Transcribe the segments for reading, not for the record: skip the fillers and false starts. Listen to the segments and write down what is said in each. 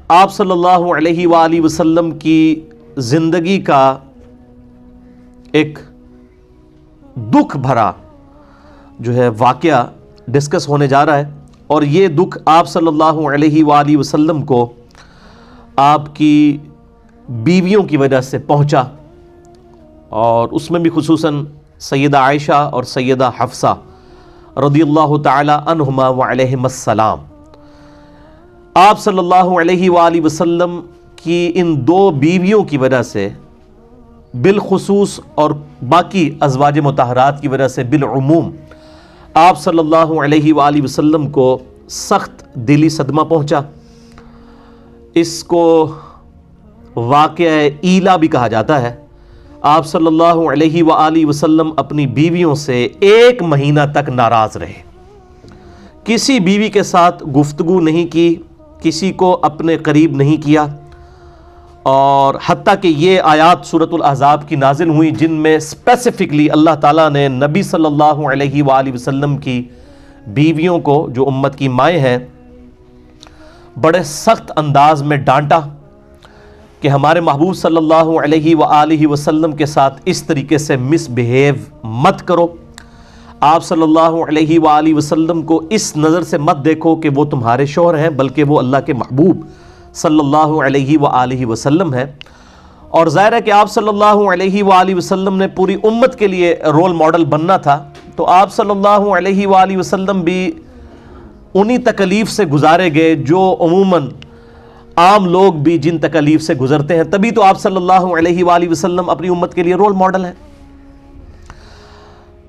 آپ صلی اللہ علیہ وآلہ وسلم کی زندگی کا ایک دکھ بھرا جو ہے واقعہ ڈسکس ہونے جا رہا ہے، اور یہ دکھ آپ صلی اللہ علیہ وآلہ وسلم کو آپ کی بیویوں کی وجہ سے پہنچا، اور اس میں بھی خصوصاً سیدہ عائشہ اور سیدہ حفصہ رضی اللہ تعالی عنہما وعلیہم السلام۔ آپ صلی اللہ علیہ وآلہ وسلم کی ان دو بیویوں کی وجہ سے بالخصوص اور باقی ازواج مطہرات کی وجہ سے بالعموم آپ صلی اللہ علیہ وآلہ وسلم کو سخت دلی صدمہ پہنچا۔ اس کو واقعہ ایلا بھی کہا جاتا ہے۔ آپ صلی اللہ علیہ وآلہ وسلم اپنی بیویوں سے 1 مہینہ تک ناراض رہے، کسی بیوی کے ساتھ گفتگو نہیں کی، کسی کو اپنے قریب نہیں کیا، اور حتیٰ کہ یہ آیات سورۃ الاحزاب کی نازل ہوئی جن میں اسپیسیفکلی اللہ تعالیٰ نے نبی صلی اللہ علیہ وآلہ وسلم کی بیویوں کو جو امت کی مائیں ہیں بڑے سخت انداز میں ڈانٹا کہ ہمارے محبوب صلی اللہ علیہ وآلہ وسلم کے ساتھ اس طریقے سے مس بہیو مت کرو، آپ صلی اللہ علیہ وآلہ وسلم کو اس نظر سے مت دیکھو کہ وہ تمہارے شوہر ہیں، بلکہ وہ اللہ کے محبوب صلی اللہ علیہ وآلہ وسلم ہے۔ اور ظاہر ہے کہ آپ صلی اللہ علیہ وآلہ وسلم نے پوری امت کے لیے رول ماڈل بننا تھا، تو آپ صلی اللہ علیہ وآلہ وسلم بھی انہی تکلیف سے گزارے گئے جو عموماً عام لوگ بھی جن تکلیف سے گزرتے ہیں، تبھی تو آپ صلی اللہ علیہ وآلہ وسلم اپنی امت کے لیے رول ماڈل ہیں۔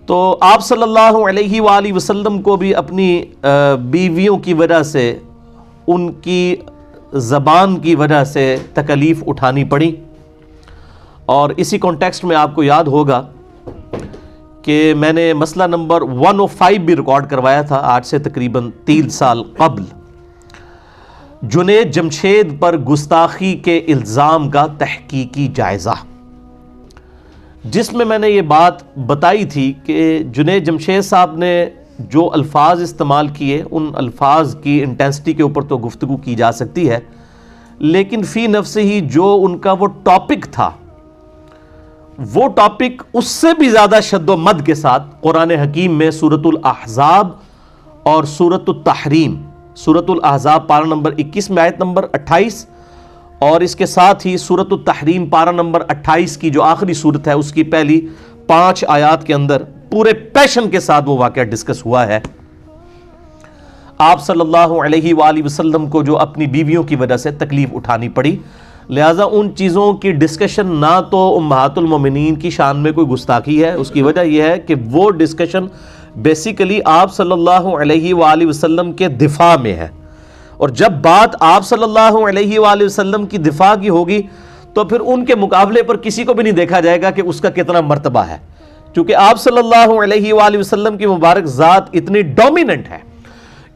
تو آپ صلی اللہ علیہ وآلہ وسلم کو بھی اپنی بیویوں کی وجہ سے، ان کی زبان کی وجہ سے تکلیف اٹھانی پڑی، اور اسی کانٹیکسٹ میں آپ کو یاد ہوگا کہ میں نے مسئلہ نمبر 105 بھی ریکارڈ کروایا تھا آج سے تقریباً 3 سال قبل، جنید جمشید پر گستاخی کے الزام کا تحقیقی جائزہ، جس میں نے یہ بات بتائی تھی کہ جنید جمشید صاحب نے جو الفاظ استعمال کیے ان الفاظ کی انٹینسٹی کے اوپر تو گفتگو کی جا سکتی ہے، لیکن فی نفس ہی جو ان کا وہ ٹاپک تھا، وہ ٹاپک اس سے بھی زیادہ شد و مد کے ساتھ قرآن حکیم میں سورۃ الاحزاب اور سورۃ التحریم، سورۃ الاحزاب پارہ نمبر 21 میں آیت نمبر 28، اور اس کے ساتھ ہی سورۃ التحریم پارہ نمبر 28 کی جو آخری سورت ہے اس کی پہلی 5 آیات کے اندر پورے پیشن کے ساتھ وہ واقعہ ڈسکس ہوا ہے۔ آپ صلی اللہ علیہ وآلہ وسلم کو جو اپنی بیویوں کی وجہ سے تکلیف اٹھانی پڑی، لہٰذا ان چیزوں کی ڈسکشن نہ تو امہات المومنین کی شان میں کوئی گستاخی ہے، اس کی وجہ یہ ہے کہ وہ ڈسکشن بیسیکلی آپ صلی اللہ علیہ وآلہ وسلم کے دفاع میں ہے، اور جب بات آپ صلی اللہ علیہ وآلہ وسلم کی دفاع کی ہوگی تو پھر ان کے مقابلے پر کسی کو بھی نہیں دیکھا جائے گا کہ اس کا کتنا مرتبہ ہے، چونکہ آپ صلی اللہ علیہ وآلہ وسلم کی مبارک ذات اتنی ڈومیننٹ ہے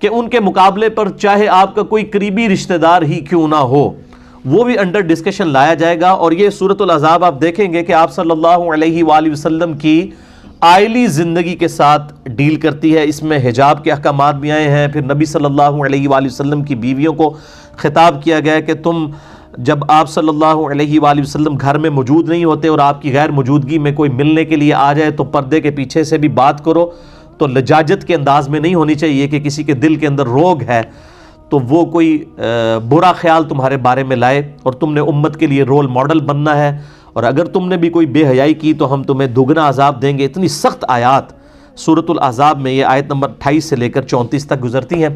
کہ ان کے مقابلے پر چاہے آپ کا کوئی قریبی رشتہ دار ہی کیوں نہ ہو وہ بھی انڈر ڈسکشن لایا جائے گا۔ اور یہ سورۃ الاحزاب آپ دیکھیں گے کہ آپ صلی اللہ علیہ وآلہ وسلم کی آئلی زندگی کے ساتھ ڈیل کرتی ہے، اس میں حجاب کے احکامات بھی آئے ہیں، پھر نبی صلی اللہ علیہ وآلہ وسلم کی بیویوں کو خطاب کیا گیا کہ تم جب آپ صلی اللہ علیہ وآلہ وسلم گھر میں موجود نہیں ہوتے اور آپ کی غیر موجودگی میں کوئی ملنے کے لیے آ جائے تو پردے کے پیچھے سے بھی بات کرو، تو لجاجت کے انداز میں نہیں ہونی چاہیے کہ کسی کے دل کے اندر روگ ہے تو وہ کوئی برا خیال تمہارے بارے میں لائے، اور تم نے امت کے لیے رول ماڈل بننا ہے، اور اگر تم نے بھی کوئی بے حیائی کی تو ہم تمہیں دگنا عذاب دیں گے۔ اتنی سخت آیات سورۃ الاحزاب میں یہ آیت نمبر 28 سے لے کر 34 تک گزرتی ہیں،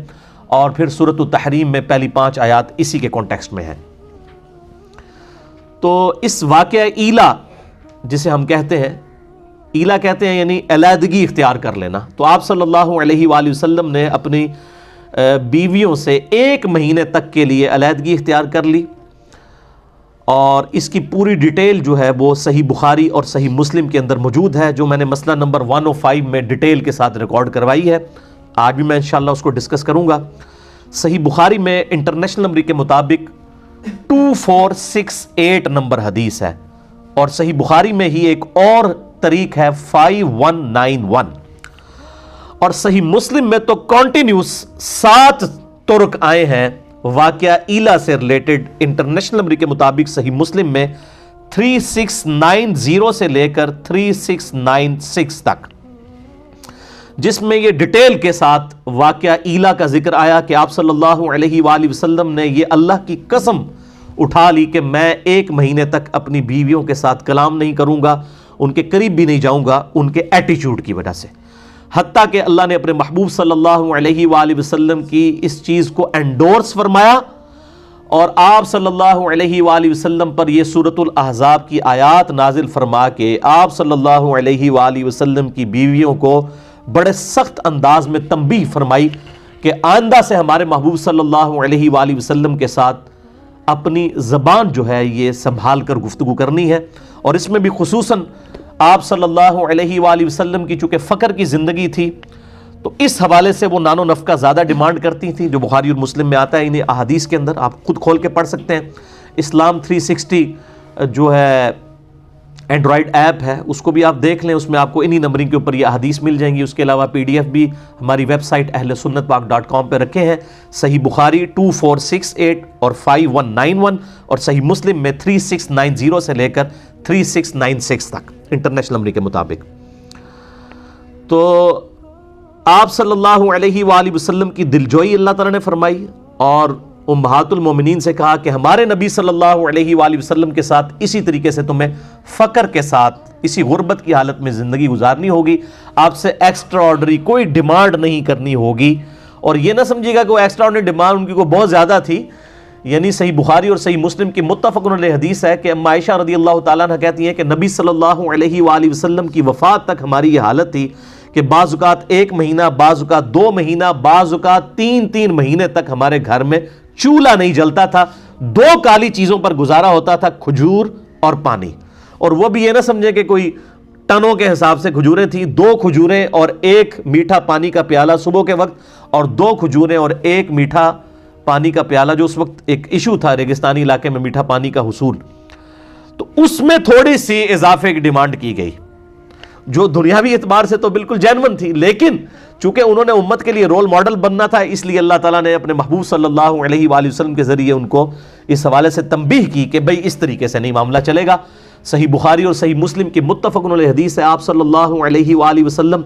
اور پھر سورۃ التحریم میں پہلی 5 آیات اسی کے کانٹیکسٹ میں ہیں۔ تو اس واقعہ ایلا جسے ہم کہتے ہیں، ایلا کہتے ہیں یعنی علیحدگی اختیار کر لینا، تو آپ صلی اللہ علیہ وآلہ وسلم نے اپنی بیویوں سے 1 مہینے تک کے لیے علیحدگی اختیار کر لی، اور اس کی پوری ڈیٹیل جو ہے وہ صحیح بخاری اور صحیح مسلم کے اندر موجود ہے، جو میں نے مسئلہ نمبر 105 میں ڈیٹیل کے ساتھ ریکارڈ کروائی ہے، آج بھی میں انشاءاللہ اس کو ڈسکس کروں گا۔ صحیح بخاری میں انٹرنیشنل نمبر کے مطابق 2468 نمبر حدیث ہے، اور صحیح بخاری میں ہی ایک اور طریق ہے 5191، اور صحیح مسلم میں تو کنٹینیوس 7 طرق آئے ہیں واقعہ ایلا سے ریلیٹڈ انٹرنیشنل نمبر کے مطابق صحیح مسلم میں 3690 سے لے کر 3696 تک، جس میں یہ ڈیٹیل کے ساتھ واقعہ ایلا کا ذکر آیا کہ آپ صلی اللہ علیہ وآلہ وسلم نے یہ اللہ کی قسم اٹھا لی کہ میں 1 مہینے تک اپنی بیویوں کے ساتھ کلام نہیں کروں گا، ان کے قریب بھی نہیں جاؤں گا، ان کے ایٹیچیوڈ کی وجہ سے، حتیٰ کہ اللہ نے اپنے محبوب صلی اللہ علیہ وآلہ وسلم کی اس چیز کو انڈورس فرمایا، اور آپ صلی اللہ علیہ وآلہ وسلم پر یہ سورۃ الاحزاب کی آیات نازل فرما کے آپ صلی اللہ علیہ وآلہ وسلم کی بیویوں کو بڑے سخت انداز میں تنبیہ فرمائی کہ آئندہ سے ہمارے محبوب صلی اللہ علیہ وآلہ وسلم کے ساتھ اپنی زبان جو ہے یہ سنبھال کر گفتگو کرنی ہے، اور اس میں بھی خصوصاً آپ صلی اللہ علیہ وآلہ وسلم کی چونکہ فقر کی زندگی تھی تو اس حوالے سے وہ نان و نفقہ زیادہ ڈیمانڈ کرتی تھیں، جو بخاری اور مسلم میں آتا ہے انہیں احادیث کے اندر، آپ خود کھول کے پڑھ سکتے ہیں۔ اسلام 360 جو ہے اینڈرائڈ ایپ ہے، اس کو بھی آپ دیکھ لیں، اس میں آپ کو انہی نمبرنگ کے اوپر یہ احادیث مل جائیں گی۔ اس کے علاوہ PDF بھی ہماری ویب سائٹ اہلسنتپاک.com پہ رکھے ہیں، صحیح بخاری 2468 اور 5191 اور صحیح مسلم میں 3690 سے لے کر 3696 تک انٹرنیشنل نمبر کے مطابق۔ تو آپ صلی اللہ علیہ وآلہ وسلم کی دلجوئی اللہ تعالیٰ نے فرمائی، اور امہات المومنین سے کہا کہ ہمارے نبی صلی اللہ علیہ وآلہ وسلم کے ساتھ اسی طریقے سے تمہیں فقر کے ساتھ اسی غربت کی حالت میں زندگی گزارنی ہوگی، آپ سے ایکسٹرا آرڈنری کوئی ڈیمانڈ نہیں کرنی ہوگی۔ اور یہ نہ سمجھیے گا کہ وہ ایکسٹرا آرڈنری ڈیمانڈ ان کی کو بہت زیادہ تھی، یعنی صحیح بخاری اور صحیح مسلم کی متفق علیہ حدیث ہے کہ اما عائشہ رضی اللہ تعالیٰ عنہ کہتی ہیں کہ نبی صلی اللہ علیہ وآلہ وسلم کی وفات تک ہماری یہ حالت تھی کہ بعض اوقات 1 مہینہ، بعض اوقات 2 مہینہ، بعض اوقات 3 مہینے تک ہمارے گھر میں چولہا نہیں جلتا تھا، 2 کالی چیزوں پر گزارا ہوتا تھا، کھجور اور پانی۔ اور وہ بھی یہ نہ سمجھے کہ کوئی ٹنوں کے حساب سے کھجوریں تھیں، 2 کھجوریں اور 1 میٹھا پانی کا پیالہ صبح کے وقت، اور 2 کھجوریں اور 1 میٹھا پانی کا پیالہ، جو اس وقت ایک ایشو تھا ریگستانی علاقے میں میٹھا پانی کا حصول، تو اس میں تھوڑی سی اضافے کی ڈیمانڈ کی گئی جو دنیاوی اعتبار سے تو بالکل جینون تھی، لیکن چونکہ انہوں نے امت کے لیے رول ماڈل بننا تھا، اس لیے اللہ تعالیٰ نے اپنے محبوب صلی اللہ علیہ وآلہ وسلم کے ذریعے ان کو اس حوالے سے تنبیہ کی کہ بھئی اس طریقے سے نہیں معاملہ چلے گا۔ صحیح بخاری اور صحیح مسلم کی متفق علیہ حدیث ہے، آپ صلی اللہ علیہ وآلہ وسلم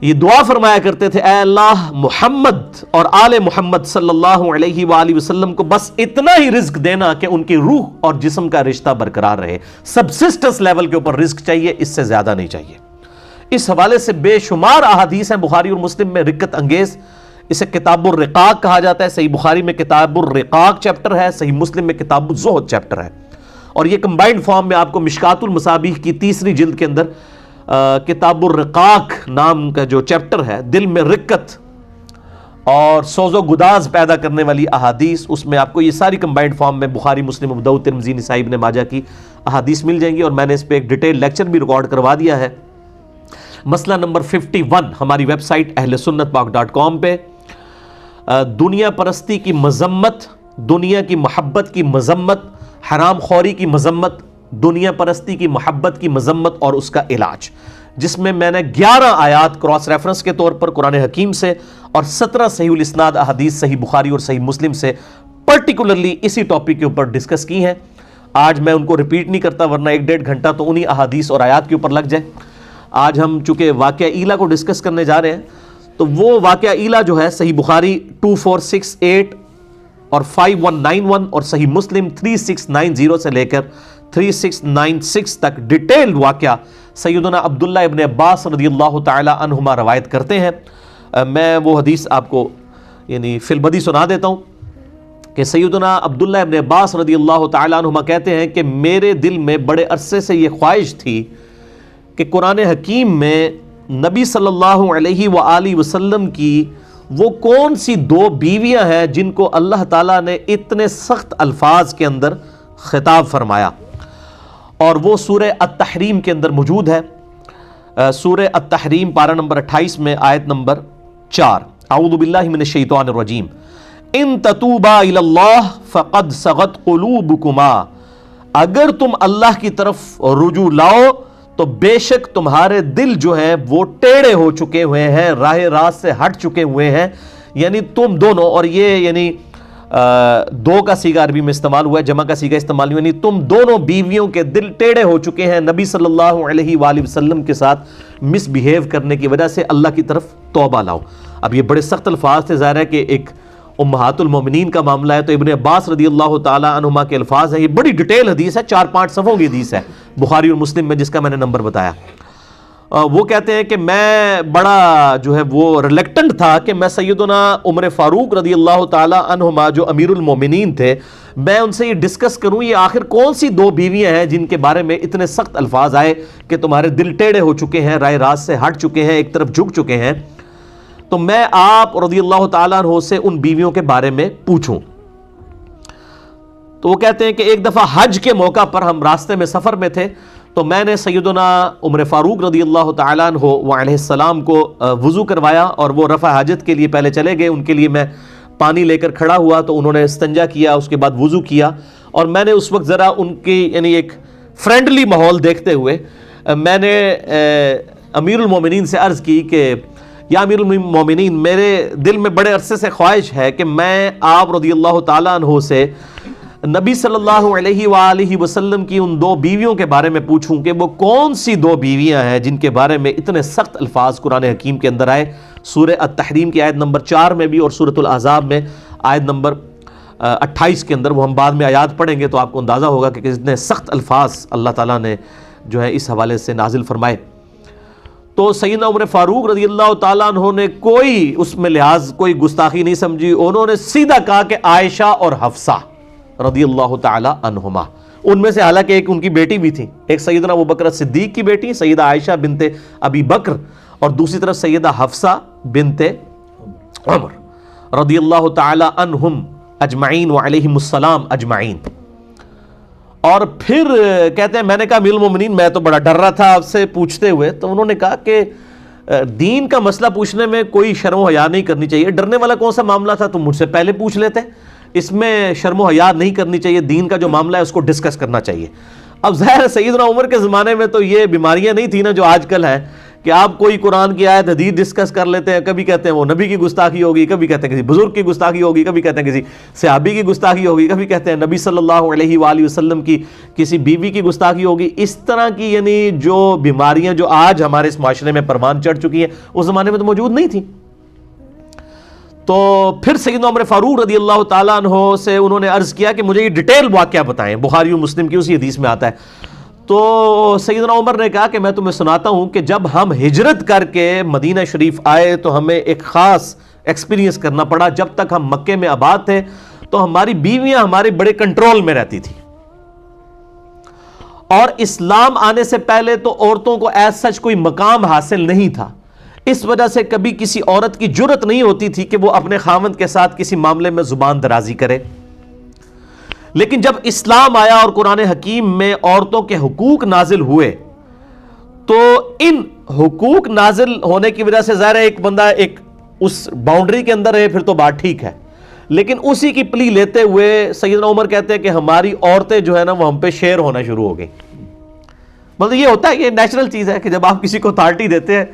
یہ دعا فرمایا کرتے تھے، اے اللہ محمد اور آل محمد صلی اللہ علیہ وآلہ وسلم کو بس اتنا ہی رزق دینا کہ ان کی روح اور جسم کا رشتہ برقرار رہے، سبسسٹنس لیول کے اوپر رزق چاہیے، اس سے زیادہ نہیں چاہیے۔ اس حوالے سے بے شمار احادیث ہیں بخاری اور مسلم میں رقت انگیز، اسے کتاب الرقاق کہا جاتا ہے، صحیح بخاری میں کتاب الرقاق چیپٹر ہے، صحیح مسلم میں کتاب الزہد چیپٹر ہے، اور یہ کمبائنڈ فارم میں آپ کو مشکات المصابیح کی 3 جلد کے اندر کتاب الرقاق نام کا جو چیپٹر ہے، دل میں رقت اور سوز و گداز پیدا کرنے والی احادیث، اس میں آپ کو یہ ساری کمبائنڈ فارم میں بخاری، مسلم، ابو داؤد، ترمذی، نسائی، ابن ماجہ کی احادیث مل جائیں گی، اور میں نے اس پہ ایک ڈیٹیل لیکچر بھی ریکارڈ کروا دیا ہے۔ مسئلہ نمبر 51 ہماری ویب سائٹ اہلسنتپاک.com پہ دنیا پرستی کی مذمت، دنیا کی محبت کی مذمت، حرام خوری کی مذمت، دنیا پرستی کی محبت کی مذمت اور اس کا علاج، جس میں میں نے 11 آیات کراس ریفرنس کے طور پر قرآن حکیم سے اور 17 صحیح الاسناد احادیث صحیح بخاری اور صحیح مسلم سے پرٹیکولرلی اسی ٹاپک کے اوپر ڈسکس کی ہیں۔ آج میں ان کو ریپیٹ نہیں کرتا، ورنہ 1-1.5 گھنٹہ تو انہی احادیث اور آیات کے اوپر لگ جائے۔ آج ہم چونکہ واقعہ ایلا کو ڈسکس کرنے جا رہے ہیں، تو وہ واقعہ ایلا جو ہے صحیح بخاری 2468 اور 5191 اور صحیح مسلم 3690 سے لے کر 3696 تک ڈیٹیل واقعہ سیدنا عبداللہ ابن عباس رضی اللہ تعالی عنہما روایت کرتے ہیں۔ میں وہ حدیث آپ کو یعنی فی البدی سنا دیتا ہوں کہ سیدنا عبداللہ ابن عباس رضی اللہ تعالی عنہما کہتے ہیں کہ میرے دل میں بڑے عرصے سے یہ خواہش تھی کہ قرآن حکیم میں نبی صلی اللہ علیہ وآلہ وسلم کی وہ کون سی 2 بیویاں ہیں جن کو اللہ تعالیٰ نے اتنے سخت الفاظ کے اندر خطاب فرمایا، اور وہ سورہ التحریم کے اندر موجود ہے۔ سورہ التحریم پارہ نمبر 28 میں آیت نمبر 4، اعوذ باللہ من الشیطان الرجیم، ان تتوبا الی اللہ فقد صغت قلوبکما، اگر تم اللہ کی طرف رجوع لاؤ تو بے شک تمہارے دل جو ہیں وہ ٹیڑے ہو چکے ہوئے ہیں، راہ راست سے ہٹ چکے ہوئے ہیں، یعنی تم دونوں، اور یہ یعنی دو کا سیگا عربی میں استعمال ہوا ہے، جمع کا سیگا استعمال ہوا، نہیں تم دونوں بیویوں کے دل ٹیڑے ہو چکے ہیں نبی صلی اللہ علیہ وآلہ وسلم کے ساتھ مس بیہیو کرنے کی وجہ سے، اللہ کی طرف توبہ لاؤ۔ اب یہ بڑے سخت الفاظ تھے، ظاہر ہے کہ ایک امہات المومنین کا معاملہ ہے، تو ابن عباس رضی اللہ تعالی عنہما کے الفاظ ہیں، یہ بڑی ڈیٹیل حدیث ہے، 4-5 صفحوں کی حدیث ہے بخاری اور مسلم میں، جس کا میں نے نمبر بتایا۔ وہ کہتے ہیں کہ میں بڑا جو ہے وہ ریلیکٹنٹ تھا کہ میں سیدنا عمر فاروق رضی اللہ تعالی عنہما جو امیر المومنین تھے، میں ان سے یہ ڈسکس کروں یہ آخر کون سی دو بیویاں ہیں جن کے بارے میں اتنے سخت الفاظ آئے کہ تمہارے دل ٹیڑے ہو چکے ہیں، رائے راست سے ہٹ چکے ہیں، ایک طرف جھک چکے ہیں، تو میں آپ رضی اللہ تعالیٰ عنہ سے ان بیویوں کے بارے میں پوچھوں۔ تو وہ کہتے ہیں کہ ایک دفعہ حج کے موقع پر ہم راستے میں سفر میں تھے، تو میں نے سیدنا عمر فاروق رضی اللہ تعالیٰ عنہ وعلیہ السلام کو وضو کروایا، اور وہ رفع حاجت کے لیے پہلے چلے گئے، ان کے لیے میں پانی لے کر کھڑا ہوا، تو انہوں نے استنجا کیا، اس کے بعد وضو کیا، اور میں نے اس وقت ذرا ان کی یعنی ایک فرینڈلی ماحول دیکھتے ہوئے میں نے امیر المومنین سے عرض کی کہ یا امیر المومنین، میرے دل میں بڑے عرصے سے خواہش ہے کہ میں آپ رضی اللہ تعالیٰ عنہ سے نبی صلی اللہ علیہ وآلہ وسلم کی ان دو بیویوں کے بارے میں پوچھوں کہ وہ کون سی دو بیویاں ہیں جن کے بارے میں اتنے سخت الفاظ قرآن حکیم کے اندر آئے، سورہ التحریم کی آیت نمبر 4 میں بھی اور سورۃ الاحزاب میں آیت نمبر 28 کے اندر۔ وہ ہم بعد میں آیات پڑھیں گے تو آپ کو اندازہ ہوگا کہ کتنے سخت الفاظ اللہ تعالیٰ نے جو ہے اس حوالے سے نازل فرمائے۔ تو سیدنا عمر فاروق رضی اللہ تعالیٰ عنہ نے کوئی اس میں لحاظ، کوئی گستاخی نہیں سمجھی، انہوں نے سیدھا کہا کہ عائشہ اور حفصہ رضی اللہ تعالی عنہما، ان میں سے حالانکہ ایک ان کی بیٹی بھی تھی، ایک سیدنا ابوبکر صدیق کی بیٹی سیدہ عائشہ بنت ابی بکر، اور دوسری طرف سیدہ حفصہ بنت عمر رضی اللہ تعالی عنہم اجمعین وعلیہم السلام اجمعین۔ اور پھر کہتے ہیں میں نے کہا امیر المومنین میں تو بڑا ڈر رہا تھا آپ سے پوچھتے ہوئے، تو انہوں نے کہا کہ دین کا مسئلہ پوچھنے میں کوئی شرم و حیا نہیں کرنی چاہیے، ڈرنے والا کون سا معاملہ تھا، تم مجھ سے پہلے پوچھ لیتے، اس میں شرم و حیا نہیں کرنی چاہیے، دین کا جو معاملہ ہے اس کو ڈسکس کرنا چاہیے۔ اب ظاہر سیدنا عمر کے زمانے میں تو یہ بیماریاں نہیں تھیں نا جو آج کل ہیں، کہ آپ کوئی قرآن کی آیت حدیث ڈسکس کر لیتے ہیں، کبھی کہتے ہیں وہ نبی کی گستاخی ہوگی، کبھی کہتے ہیں کسی بزرگ کی گستاخی ہوگی، کبھی کہتے ہیں کسی صحابی کی گستاخی ہوگی، کبھی کہتے ہیں نبی صلی اللہ علیہ وآلہ وسلم کی کسی بیوی کی گستاخی ہوگی۔ اس طرح کی یعنی جو بیماریاں جو آج ہمارے اس معاشرے میں پروان چڑھ چکی ہیں، اس زمانے میں تو موجود نہیں تھیں۔ تو پھر سیدنا عمر فاروق رضی اللہ تعالیٰ عنہ سے انہوں نے عرض کیا کہ مجھے یہ ڈیٹیل واقعہ بتائیں، بخاری و مسلم کی اسی حدیث میں آتا ہے۔ تو سیدنا عمر نے کہا کہ میں تمہیں سناتا ہوں کہ جب ہم ہجرت کر کے مدینہ شریف آئے تو ہمیں ایک خاص ایکسپیرینس کرنا پڑا۔ جب تک ہم مکے میں آباد تھے تو ہماری بیویاں ہمارے بڑے کنٹرول میں رہتی تھی، اور اسلام آنے سے پہلے تو عورتوں کو ایز سچ کوئی مقام حاصل نہیں تھا، اس وجہ سے کبھی کسی عورت کی جرت نہیں ہوتی تھی کہ وہ اپنے خاوند کے ساتھ کسی معاملے میں زبان درازی کرے۔ لیکن جب اسلام آیا اور قرآن حکیم میں عورتوں کے حقوق نازل ہوئے تو ان حقوق نازل ہونے کی وجہ سے ظاہر ہے ایک بندہ ایک اس باؤنڈری کے اندر ہے، پھر تو بات ٹھیک ہے، لیکن اسی کی پلی لیتے ہوئے سیدنا عمر کہتے ہیں کہ ہماری عورتیں جو ہے نا وہ ہم پہ شیر ہونا شروع ہو گئی۔ مطلب یہ ہوتا ہے، یہ نیچرل چیز ہے کہ جب آپ کسی کو اتھارٹی دیتے ہیں،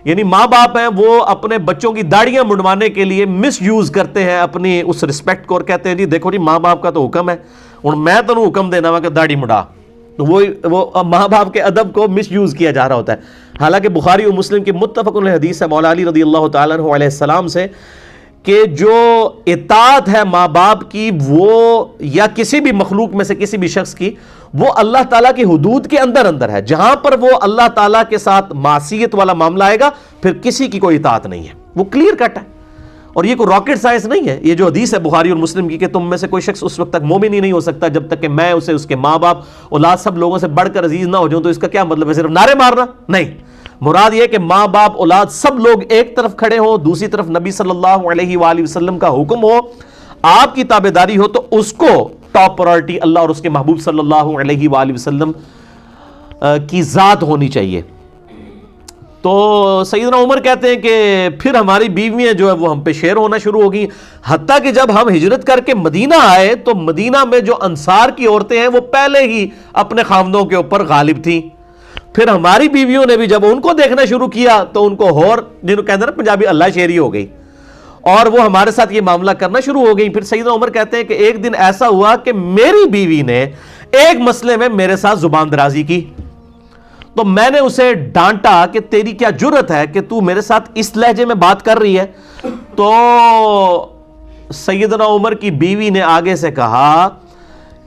یعنی ماں باپ ہیں وہ اپنے بچوں کی داڑیاں منڈوانے کے لیے مس یوز کرتے ہیں اپنی اس رسپیکٹ کو، اور کہتے ہیں جی دیکھو جی ماں باپ کا تو حکم ہے، اور میں تو حکم دینا وا کہ داڑھی مڈا، تو وہ ماں باپ کے ادب کو مس یوز کیا جا رہا ہوتا ہے۔ حالانکہ بخاری و مسلم کی متفق علیہ حدیث ہے مولا علی رضی اللہ تعالیٰ عنہ علیہ السلام سے کہ جو اطاعت ہے ماں باپ کی وہ یا کسی بھی مخلوق میں سے کسی بھی شخص کی، وہ اللہ تعالیٰ کی حدود کے اندر اندر ہے، جہاں پر وہ اللہ تعالیٰ کے ساتھ معصیت والا معاملہ آئے گا پھر کسی کی کوئی اطاعت نہیں ہے، وہ کلیئر کٹ ہے۔ اور یہ کوئی راکٹ سائنس نہیں ہے، یہ جو حدیث ہے بخاری اور مسلم کی کہ تم میں سے کوئی شخص اس وقت تک مومن ہی نہیں ہو سکتا جب تک کہ میں اسے اس کے ماں باپ اولاد سب لوگوں سے بڑھ کر عزیز نہ ہو جاؤں۔ تو اس کا کیا مطلب ہے، صرف نعرے مارنا نہیں، مراد یہ کہ ماں باپ اولاد سب لوگ ایک طرف کھڑے ہوں، دوسری طرف نبی صلی اللہ علیہ وآلہ وسلم کا حکم ہو، آپ کی تابعداری ہو، تو اس کو ٹاپ پرائورٹی اللہ اور اس کے محبوب صلی اللہ علیہ وآلہ وسلم کی ذات ہونی چاہیے۔ تو سیدنا عمر کہتے ہیں کہ پھر ہماری بیویاں جو ہے وہ ہم پہ شیر ہونا شروع ہو گئی، حتیٰ کہ جب ہم ہجرت کر کے مدینہ آئے تو مدینہ میں جو انصار کی عورتیں ہیں وہ پہلے ہی اپنے خاوندوں کے اوپر غالب تھیں۔ پھر ہماری بیویوں نے بھی جب ان کو دیکھنا شروع کیا تو ان کو ہور جنہوں کہتے ہیں نا پنجابی اللہ شیری ہو گئی، اور وہ ہمارے ساتھ یہ معاملہ کرنا شروع ہو گئی. پھر سیدنا عمر کہتے ہیں کہ ایک دن ایسا ہوا کہ میری بیوی نے ایک مسئلے میں میرے ساتھ زبان درازی کی, تو میں نے اسے ڈانٹا کہ تیری کیا جرت ہے کہ تو میرے ساتھ اس لہجے میں بات کر رہی ہے. تو سیدنا عمر کی بیوی نے آگے سے کہا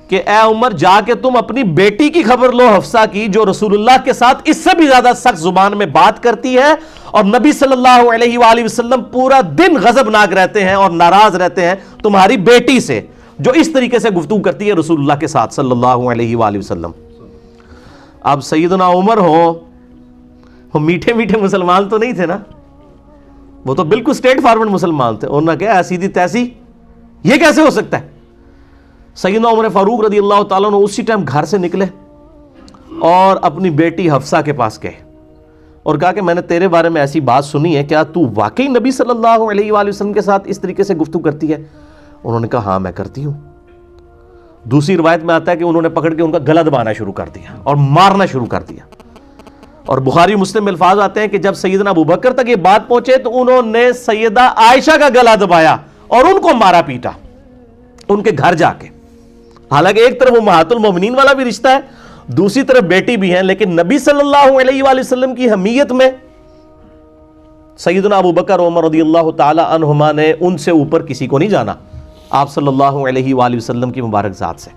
کہ اے عمر, جا کے تم اپنی بیٹی کی خبر لو حفصہ کی, جو رسول اللہ کے ساتھ اس سے بھی زیادہ سخت زبان میں بات کرتی ہے, اور نبی صلی اللہ علیہ وآلہ وسلم پورا دن غضبناک رہتے ہیں اور ناراض رہتے ہیں تمہاری بیٹی سے, جو اس طریقے سے گفتگو کرتی ہے رسول اللہ کے ساتھ صلی اللہ علیہ وآلہ وسلم. اب سیدنا عمر وہ میٹھے میٹھے مسلمان تو نہیں تھے نا, وہ تو بالکل سٹریٹ فارورڈ مسلمان تھے. انہوں نے کہا ایسی تھی تیسی, یہ کیسے ہو سکتا ہے. سیدنا عمر فاروق رضی اللہ تعالیٰ عنہ اسی ٹائم گھر سے نکلے اور اپنی بیٹی حفصہ کے پاس گئے اور کہا کہ میں نے تیرے بارے میں ایسی بات سنی ہے, کیا تو واقعی نبی صلی اللہ علیہ وآلہ وسلم کے ساتھ اس طریقے سے گفتگو کرتی ہے؟ انہوں نے کہا ہاں میں کرتی ہوں. دوسری روایت میں آتا ہے کہ انہوں نے پکڑ کے ان کا گلا دبانا شروع کر دیا اور مارنا شروع کر دیا. اور بخاری مسلم میں الفاظ آتے ہیں کہ جب سیدنا ابو بکر تک یہ بات پہنچے تو انہوں نے سیدہ عائشہ کا گلا دبایا اور ان کو مارا پیٹا ان کے گھر جا کے. حالانکہ ایک طرف امہات المومنین والا بھی رشتہ ہے, دوسری طرف بیٹی بھی ہے, لیکن نبی صلی اللہ علیہ وآلہ وسلم کی حمیت میں سیدنا ابو بکر عمر رضی اللہ تعالی عنہما نے ان سے اوپر کسی کو نہیں جانا آپ صلی اللہ علیہ وآلہ وسلم کی مبارک ذات سے.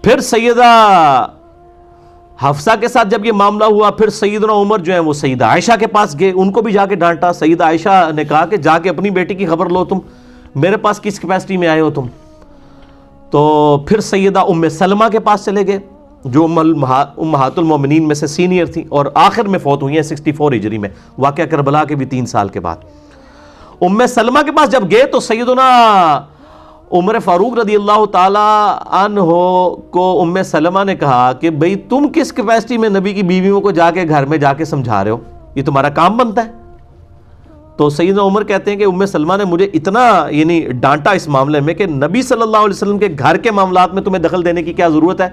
پھر سیدہ حفصہ کے ساتھ جب یہ معاملہ ہوا, پھر سیدنا عمر جو ہیں وہ سیدہ عائشہ کے پاس گئے, ان کو بھی جا کے ڈانٹا. سیدہ عائشہ نے کہا کہ جا کے اپنی بیٹی کی خبر لو, تم میرے پاس کس کیپیسٹی میں آئے ہو تم. تو پھر سیدہ ام سلمہ کے پاس چلے گئے جو امہات المومنین میں سے سینئر تھی اور آخر میں فوت ہوئی ہیں 64 ہجری میں, واقعہ کربلا کے بھی 3 سال کے بعد. ام سلمہ کے پاس جب گئے تو سیدنا عمر فاروق رضی اللہ تعالی عنہ کو ام سلمہ نے کہا کہ بھئی تم کس کیپیسٹی میں نبی کی بیویوں کو جا کے گھر میں جا کے سمجھا رہے ہو, یہ تمہارا کام بنتا ہے. تو سیدنا عمر کہتے ہیں کہ ام سلمہ نے مجھے اتنا ڈانٹا اس معاملے میں کہ نبی صلی اللہ علیہ وسلم کے گھر کے معاملات میں تمہیں دخل دینے کی کیا ضرورت ہے,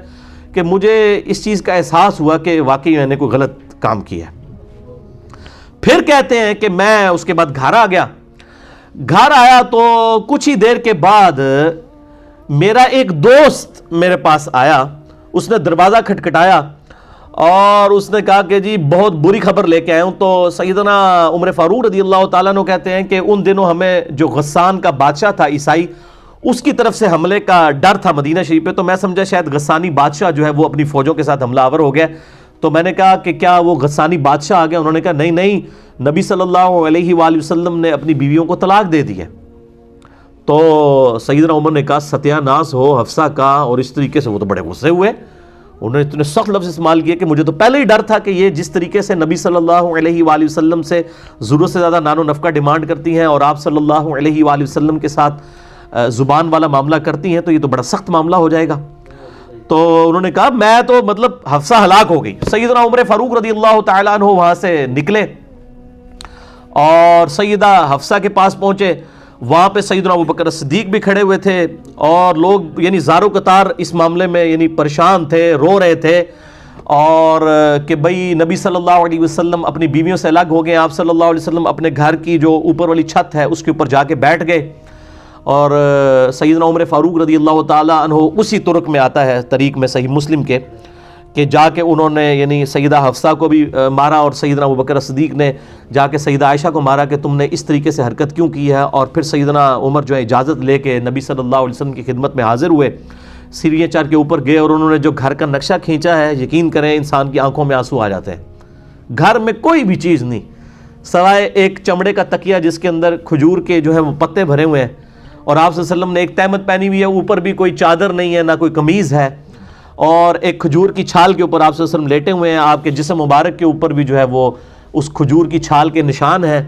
کہ مجھے اس چیز کا احساس ہوا کہ واقعی میں نے کوئی غلط کام کیا ہے. پھر کہتے ہیں کہ میں اس کے بعد گھر آ گیا. گھر آیا تو کچھ ہی دیر کے بعد میرا ایک دوست میرے پاس آیا, اس نے دروازہ کھٹکھٹایا اور اس نے کہا کہ جی بہت بری خبر لے کے آیا ہوں. تو سیدنا عمر فاروق رضی اللہ تعالیٰ عنہ کہتے ہیں کہ ان دنوں ہمیں جو غسان کا بادشاہ تھا عیسائی, اس کی طرف سے حملے کا ڈر تھا مدینہ شریف پہ, تو میں سمجھا شاید غسانی بادشاہ جو ہے وہ اپنی فوجوں کے ساتھ حملہ آور ہو گیا. تو میں نے کہا کہ کیا وہ غسانی بادشاہ آ گیا؟ انہوں نے کہا نہیں نہیں, نبی صلی اللہ علیہ وآلہ وسلم نے اپنی بیویوں کو طلاق دے دی ہے. تو سیدنا عمر نے کہا ستیہ ناس ہو حفصہ کا, اور اس طریقے سے وہ تو بڑے غصے ہوئے. انہوں نے اتنے سخت لفظ استعمال کیے کہ مجھے تو پہلے ہی ڈر تھا کہ یہ جس طریقے سے نبی صلی اللہ علیہ وآلہ وسلم سے ضرورت سے زیادہ نان و نفقہ ڈیمانڈ کرتی ہیں اور آپ صلی اللہ علیہ وآلہ وسلم کے ساتھ زبان والا معاملہ کرتی ہیں, تو یہ تو بڑا سخت معاملہ ہو جائے گا. تو انہوں نے کہا میں تو مطلب حفصہ ہلاک ہو گئی. سیدنا عمر فاروق رضی اللہ تعالیٰ عنہ وہاں سے نکلے اور سیدہ حفصہ کے پاس پہنچے. وہاں پہ سیدنا ابوبکر صدیق بھی کھڑے ہوئے تھے اور لوگ زارو قطار اس معاملے میں پریشان تھے, رو رہے تھے, اور کہ بھئی نبی صلی اللہ علیہ وسلم اپنی بیویوں سے الگ ہو گئے. آپ صلی اللہ علیہ وسلم اپنے گھر کی جو اوپر والی چھت ہے اس کے اوپر جا کے بیٹھ گئے. اور سیدنا عمر فاروق رضی اللہ تعالی عنہ اسی طرق میں آتا ہے طریق میں صحیح مسلم کے کہ جا کے انہوں نے سیدہ حفصہ کو بھی مارا اور سیدنا ابوبکر صدیق نے جا کے سیدہ عائشہ کو مارا کہ تم نے اس طریقے سے حرکت کیوں کی ہے. اور پھر سیدنا عمر جو ہے اجازت لے کے نبی صلی اللہ علیہ وسلم کی خدمت میں حاضر ہوئے, سیڑھیاں چڑھ کے اوپر گئے اور انہوں نے جو گھر کا نقشہ کھینچا ہے, یقین کریں انسان کی آنکھوں میں آنسو آ جاتے ہیں. گھر میں کوئی بھی چیز نہیں سوائے ایک چمڑے کا تکیہ جس کے اندر کھجور کے جو ہے وہ پتے بھرے ہوئے ہیں, اور آپ صلی اللہ علیہ وسلم نے ایک تہمت پہنی ہوئی ہے, اوپر بھی کوئی چادر نہیں ہے نہ کوئی قمیض ہے, اور ایک کھجور کی چھال کے اوپر آپ صلی اللہ علیہ وسلم لیٹے ہوئے ہیں. آپ کے جسم مبارک کے اوپر بھی جو ہے وہ اس کھجور کی چھال کے نشان ہیں.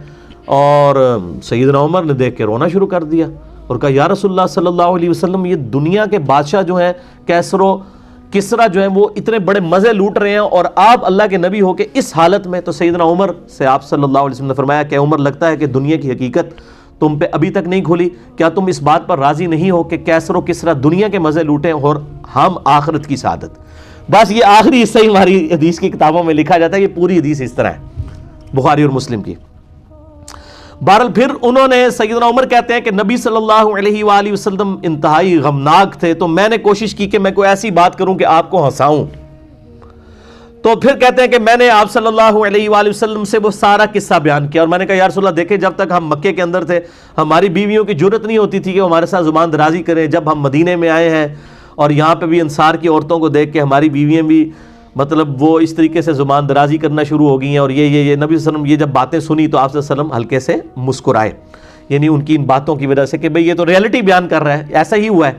اور سیدنا عمر نے دیکھ کے رونا شروع کر دیا اور کہا یا رسول اللہ صلی اللہ علیہ وسلم, یہ دنیا کے بادشاہ جو ہیں کیسر و کسرا جو ہیں وہ اتنے بڑے مزے لوٹ رہے ہیں اور آپ اللہ کے نبی ہو کے اس حالت میں. تو سیدنا عمر سے آپ صلی اللہ علیہ وسلم نے فرمایا کہ عمر لگتا ہے کہ دنیا کی حقیقت تم پہ ابھی تک نہیں کھلی, کیا تم اس بات پر راضی نہیں ہو کہ کیسر و کسرا دنیا کے مزے لوٹیں اور ہم آخرت کی سعادت. بس یہ آخری حصہ ہی ہماری حدیث کی کتابوں میں لکھا جاتا ہے, یہ پوری حدیث اس طرح ہے بخاری اور مسلم کی. بہرحال پھر انہوں نے سیدنا عمر کہتے ہیں کہ نبی صلی اللہ علیہ وآلہ وسلم انتہائی غمناک تھے، تو میں نے کوشش کی کہ میں کوئی ایسی بات کروں کہ آپ کو ہنساؤں. تو پھر کہتے ہیں کہ میں نے آپ صلی اللہ علیہ وآلہ وسلم سے وہ سارا قصہ بیان کیا، اور میں نے کہا یا رسول اللہ دیکھیں جب تک ہم مکے کے اندر تھے ہماری بیویوں کی جرت نہیں ہوتی تھی کہ وہ ہمارے ساتھ زبان درازی کریں. جب ہم مدینے میں آئے ہیں اور یہاں پہ بھی انصار کی عورتوں کو دیکھ کے ہماری بیویاں بھی مطلب وہ اس طریقے سے زبان درازی کرنا شروع ہو گئی ہیں، اور یہ نبی صلی اللہ علیہ وسلم یہ جب باتیں سنی تو آپ صلی اللہ علیہ وسلم ہلکے سے مسکرائے، یعنی ان کی ان باتوں کی وجہ سے کہ بھئی یہ تو ریئلٹی بیان کر رہا ہے، ایسا ہی ہوا ہے.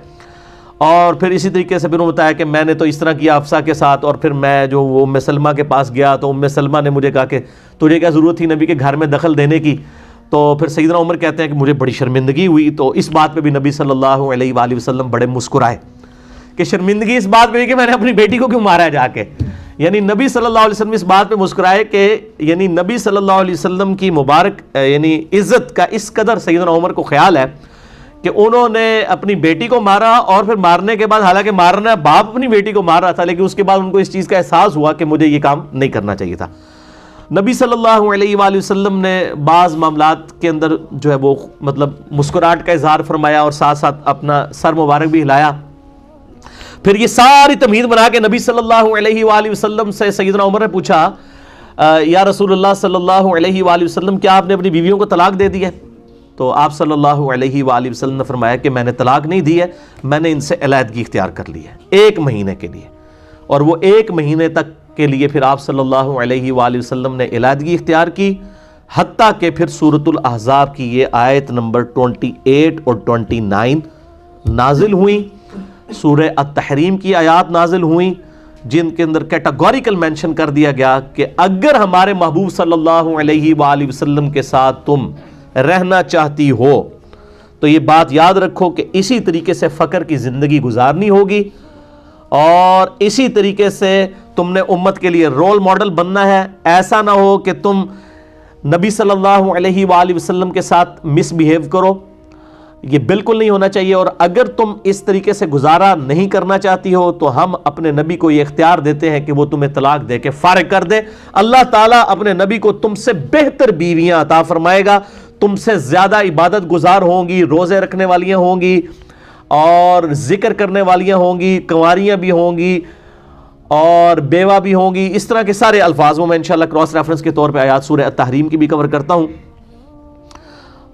اور پھر اسی طریقے سے پھر انہوں نے بتایا کہ میں نے تو اس طرح کیا حفصہ کے ساتھ، اور پھر میں جو وہ ام سلمہ کے پاس گیا تو ام سلمہ نے مجھے کہا کہ تجھے کیا ضرورت تھی نبی کے گھر میں دخل دینے کی. تو پھر سیدنا عمر کہتے ہیں کہ مجھے بڑی شرمندگی ہوئی. تو اس بات پہ بھی نبی صلی اللہ علیہ وآلہ وسلم بڑے مسکرائے کہ شرمندگی اس بات پہ ہوئی کہ میں نے اپنی بیٹی کو کیوں مارا ہے جا کے. یعنی نبی صلی اللہ علیہ وسلم اس بات پہ مسکرائے کہ یعنی نبی صلی اللہ علیہ وسلم کی مبارک یعنی عزت کا اس قدر سیدنا عمر کو خیال ہے کہ انہوں نے اپنی بیٹی کو مارا، اور پھر مارنے کے بعد حالانکہ مارنا باپ اپنی بیٹی کو مار رہا تھا، لیکن اس کے بعد ان کو اس چیز کا احساس ہوا کہ مجھے یہ کام نہیں کرنا چاہیے تھا. نبی صلی اللہ علیہ وآلہ وسلم نے بعض معاملات کے اندر جو ہے وہ مطلب مسکراہٹ کا اظہار فرمایا اور ساتھ ساتھ اپنا سر مبارک بھی ہلایا. پھر یہ ساری تمہید بنا کے نبی صلی اللہ علیہ وآلہ وسلم سے سیدنا عمر نے پوچھا یا رسول اللہ صلی اللہ علیہ وآلہ وسلم کیا آپ نے اپنی بیویوں کو طلاق دے دی ہے؟ تو آپ صلی اللہ علیہ وآلہ وسلم نے فرمایا کہ میں نے طلاق نہیں دی ہے، میں نے ان سے علیحدگی اختیار کر لی ہے 1 مہینے کے لیے. اور وہ 1 مہینے تک کے لیے پھر آپ صلی اللہ علیہ وآلہ وسلم نے علیحدگی اختیار کی، حتیٰ کہ پھر سورۃ الاحزاب کی یہ آیت نمبر 28 اور 29 نازل ہوئیں، سورہ التحریم کی آیات نازل ہوئیں، جن کے اندر کیٹاگوریکل مینشن کر دیا گیا کہ اگر ہمارے محبوب صلی اللہ علیہ وآلہ وسلم کے ساتھ تم رہنا چاہتی ہو تو یہ بات یاد رکھو کہ اسی طریقے سے فقر کی زندگی گزارنی ہوگی، اور اسی طریقے سے تم نے امت کے لیے رول ماڈل بننا ہے. ایسا نہ ہو کہ تم نبی صلی اللہ علیہ وآلہ وسلم کے ساتھ مس بیہیو کرو، یہ بالکل نہیں ہونا چاہیے. اور اگر تم اس طریقے سے گزارا نہیں کرنا چاہتی ہو تو ہم اپنے نبی کو یہ اختیار دیتے ہیں کہ وہ تمہیں طلاق دے کے فارغ کر دے. اللہ تعالیٰ اپنے نبی کو تم سے بہتر بیویاں عطا فرمائے گا، تم سے زیادہ عبادت گزار ہوں گی، روزے رکھنے والیاں ہوں گی، اور ذکر کرنے والیاں ہوں گی، کنواریاں بھی ہوں گی، اور بیوہ بھی ہوں گی. اس طرح کے سارے الفاظ میں انشاءاللہ کراس ریفرنس کے طور پہ آیات سورہ التحریم کی بھی کور کرتا ہوں.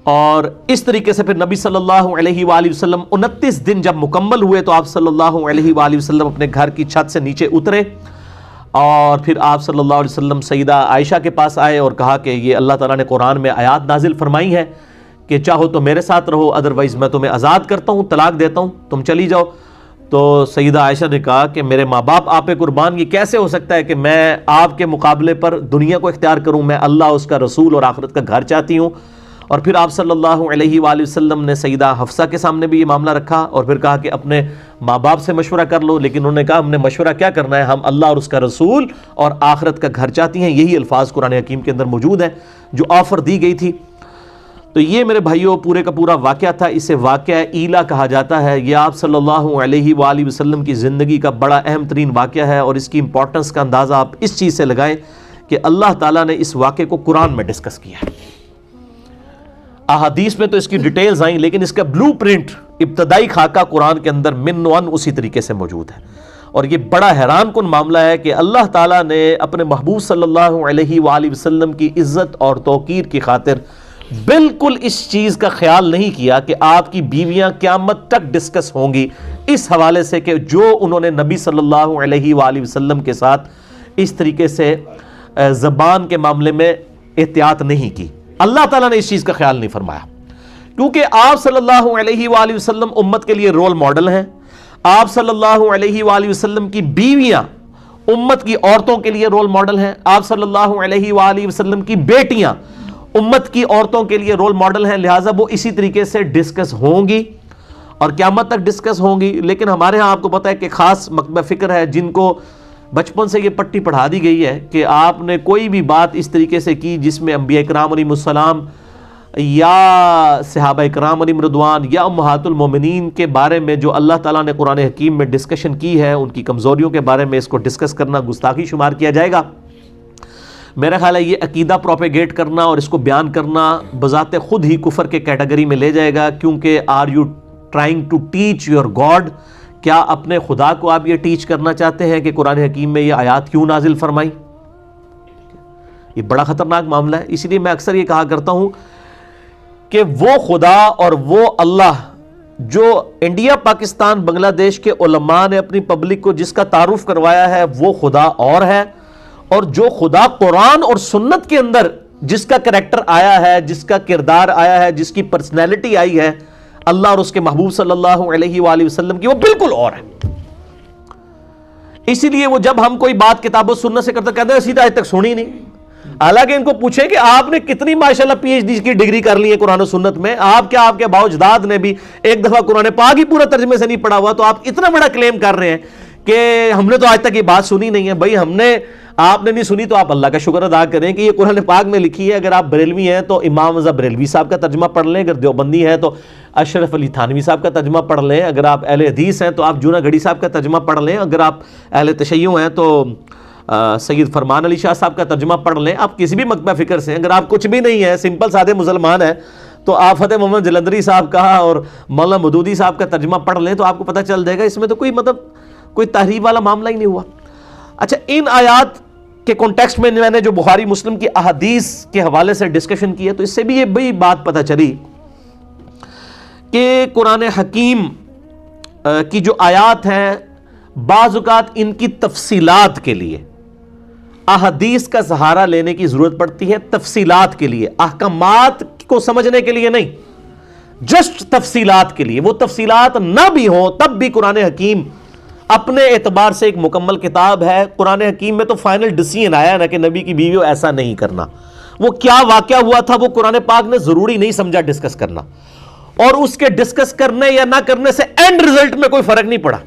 اور اس طریقے سے پھر نبی صلی اللہ علیہ وآلہ وسلم 29 دن جب مکمل ہوئے تو آپ صلی اللہ علیہ وآلہ وسلم اپنے گھر کی چھت سے نیچے اترے، اور پھر آپ صلی اللہ علیہ وسلم سیدہ عائشہ کے پاس آئے اور کہا کہ یہ اللہ تعالیٰ نے قرآن میں آیات نازل فرمائی ہے کہ چاہو تو میرے ساتھ رہو، ادروائز میں تمہیں آزاد کرتا ہوں، طلاق دیتا ہوں، تم چلی جاؤ. تو سیدہ عائشہ نے کہا کہ میرے ماں باپ آپ پہ قربان، یہ کیسے ہو سکتا ہے کہ میں آپ کے مقابلے پر دنیا کو اختیار کروں، میں اللہ، اس کا رسول اور آخرت کا گھر چاہتی ہوں. اور پھر آپ صلی اللہ علیہ وآلہ وسلم نے سیدہ حفصہ کے سامنے بھی یہ معاملہ رکھا، اور پھر کہا کہ اپنے ماں باپ سے مشورہ کر لو. لیکن انہوں نے کہا ہم نے مشورہ کیا کرنا ہے، ہم اللہ اور اس کا رسول اور آخرت کا گھر چاہتی ہیں. یہی الفاظ قرآن حکیم کے اندر موجود ہیں جو آفر دی گئی تھی. تو یہ میرے بھائیوں پورے کا پورا واقعہ تھا. اسے واقعہ ایلا کہا جاتا ہے. یہ آپ صلی اللہ علیہ وآلہ وسلم کی زندگی کا بڑا اہم ترین واقعہ ہے، اور اس کی امپورٹنس کا اندازہ آپ اس چیز سے لگائیں کہ اللہ تعالیٰ نے اس واقعے کو قرآن میں ڈسکس کیا ہے. احادیث میں تو اس کی ڈیٹیلز آئیں، لیکن اس کا بلو پرنٹ، ابتدائی خاکہ قرآن کے اندر من و عن اسی طریقے سے موجود ہے. اور یہ بڑا حیران کن معاملہ ہے کہ اللہ تعالیٰ نے اپنے محبوب صلی اللہ علیہ وآلہ وسلم کی عزت اور توقیر کی خاطر بالکل اس چیز کا خیال نہیں کیا کہ آپ کی بیویاں قیامت تک ڈسکس ہوں گی، اس حوالے سے کہ جو انہوں نے نبی صلی اللہ علیہ وآلہ وسلم کے ساتھ اس طریقے سے زبان کے معاملے میں احتیاط نہیں کی. اللہ تعالیٰ نے اس چیز کا خیال نہیں فرمایا، کیونکہ آپ صلی اللہ علیہ وآلہ وسلم امت کے لیے رول ماڈل ہیں. آپ صلی اللہ علیہ وآلہ وسلم کی بیویاں امت کی عورتوں کے لیے رول ماڈل ہیں. آپ صلی اللہ علیہ وآلہ وسلم کی بیٹیاں امت کی عورتوں کے لیے رول ماڈل ہیں. لہٰذا وہ اسی طریقے سے ڈسکس ہوں گی اور قیامت تک ڈسکس ہوں گی. لیکن ہمارے ہاں آپ کو پتہ ہے کہ خاص مکتبہ فکر ہے جن کو بچپن سے یہ پٹی پڑھا دی گئی ہے کہ آپ نے کوئی بھی بات اس طریقے سے کی جس میں انبیاء کرام علیہم السلام یا صحابہ کرام علیہم رضوان یا امہات المومنین کے بارے میں جو اللہ تعالیٰ نے قرآن حکیم میں ڈسکشن کی ہے، ان کی کمزوریوں کے بارے میں اس کو ڈسکس کرنا گستاخی شمار کیا جائے گا. میرا خیال ہے یہ عقیدہ پروپیگیٹ کرنا اور اس کو بیان کرنا بذات خود ہی کفر کے کیٹیگری میں لے جائے گا، کیونکہ are you trying to teach your God, کیا اپنے خدا کو آپ یہ ٹیچ کرنا چاہتے ہیں کہ قرآن حکیم میں یہ آیات کیوں نازل فرمائی؟ یہ بڑا خطرناک معاملہ ہے. اسی لیے میں اکثر یہ کہا کرتا ہوں کہ وہ خدا اور وہ اللہ جو انڈیا، پاکستان، بنگلہ دیش کے علماء نے اپنی پبلک کو جس کا تعارف کروایا ہے وہ خدا اور ہے، اور جو خدا قرآن اور سنت کے اندر جس کا کریکٹر آیا ہے، جس کا کردار آیا ہے، جس کی پرسنالٹی آئی ہے اللہ اور اس کے محبوب صلی اللہ علیہ وآلہ وسلم کی، وہ بالکل اور ہے. اسی لیے وہ جب ہم کوئی بات کتاب و سنت سے کرتے کہتے ہیں سیدھا آج تک سنی نہیں. حالانکہ ان کو پوچھیں کہ آپ نے کتنی ماشاءاللہ پی ایچ ڈی کی ڈگری کر لی ہے قرآن و سنت میں، آپ کے باؤ اجداد نے بھی ایک دفعہ قرآن پاک ہی پورا ترجمے سے نہیں پڑھا ہوا، تو آپ اتنا بڑا کلیم کر رہے ہیں کہ ہم نے تو آج تک یہ بات سنی نہیں ہے. بھائی آپ نے نہیں سنی تو آپ اللہ کا شکر ادا کریں کہ یہ قرآن پاک میں لکھی ہے. اگر آپ بریلوی ہیں تو امام رضا بریلوی صاحب کا ترجمہ پڑھ لیں، اگر دیوبندی ہے تو اشرف علی تھانوی صاحب کا ترجمہ پڑھ لیں، اگر آپ اہل حدیث ہیں تو آپ جونا گڑھی صاحب کا ترجمہ پڑھ لیں، اگر آپ اہل تشیع ہیں تو سید فرمان علی شاہ صاحب کا ترجمہ پڑھ لیں. آپ کسی بھی مکتبہ فکر سے، اگر آپ کچھ بھی نہیں ہیں، سمپل سادے مسلمان ہیں، تو آپ فتح محمد جلندری صاحب کا اور مولانا مودودی صاحب کا ترجمہ پڑھ لیں تو آپ کو پتہ چل جائے گا اس میں تو کوئی تحریف والا معاملہ ہی نہیں ہوا. اچھا، ان آیات کے کانٹیکسٹ میں نے جو بخاری مسلم کی احادیث کے حوالے سے ڈسکشن کی ہے تو اس سے بھی یہ بڑی بات پتہ چلی کہ قرآن حکیم کی جو آیات ہیں بعض اوقات ان کی تفصیلات کے لیے احادیث کا سہارا لینے کی ضرورت پڑتی ہے، تفصیلات کے لیے، احکامات کو سمجھنے کے لیے نہیں، جسٹ تفصیلات کے لیے. وہ تفصیلات نہ بھی ہوں تب بھی قرآن حکیم اپنے اعتبار سے ایک مکمل کتاب ہے. قرآن حکیم میں تو فائنل ڈیسیژن آیا نا کہ نبی کی بیویوں ایسا نہیں کرنا. وہ کیا واقعہ ہوا تھا وہ قرآن پاک نے ضروری نہیں سمجھا ڈسکس کرنا، اور اس کے ڈسکس کرنے یا نہ کرنے سے اینڈ رزلٹ میں کوئی فرق نہیں پڑا.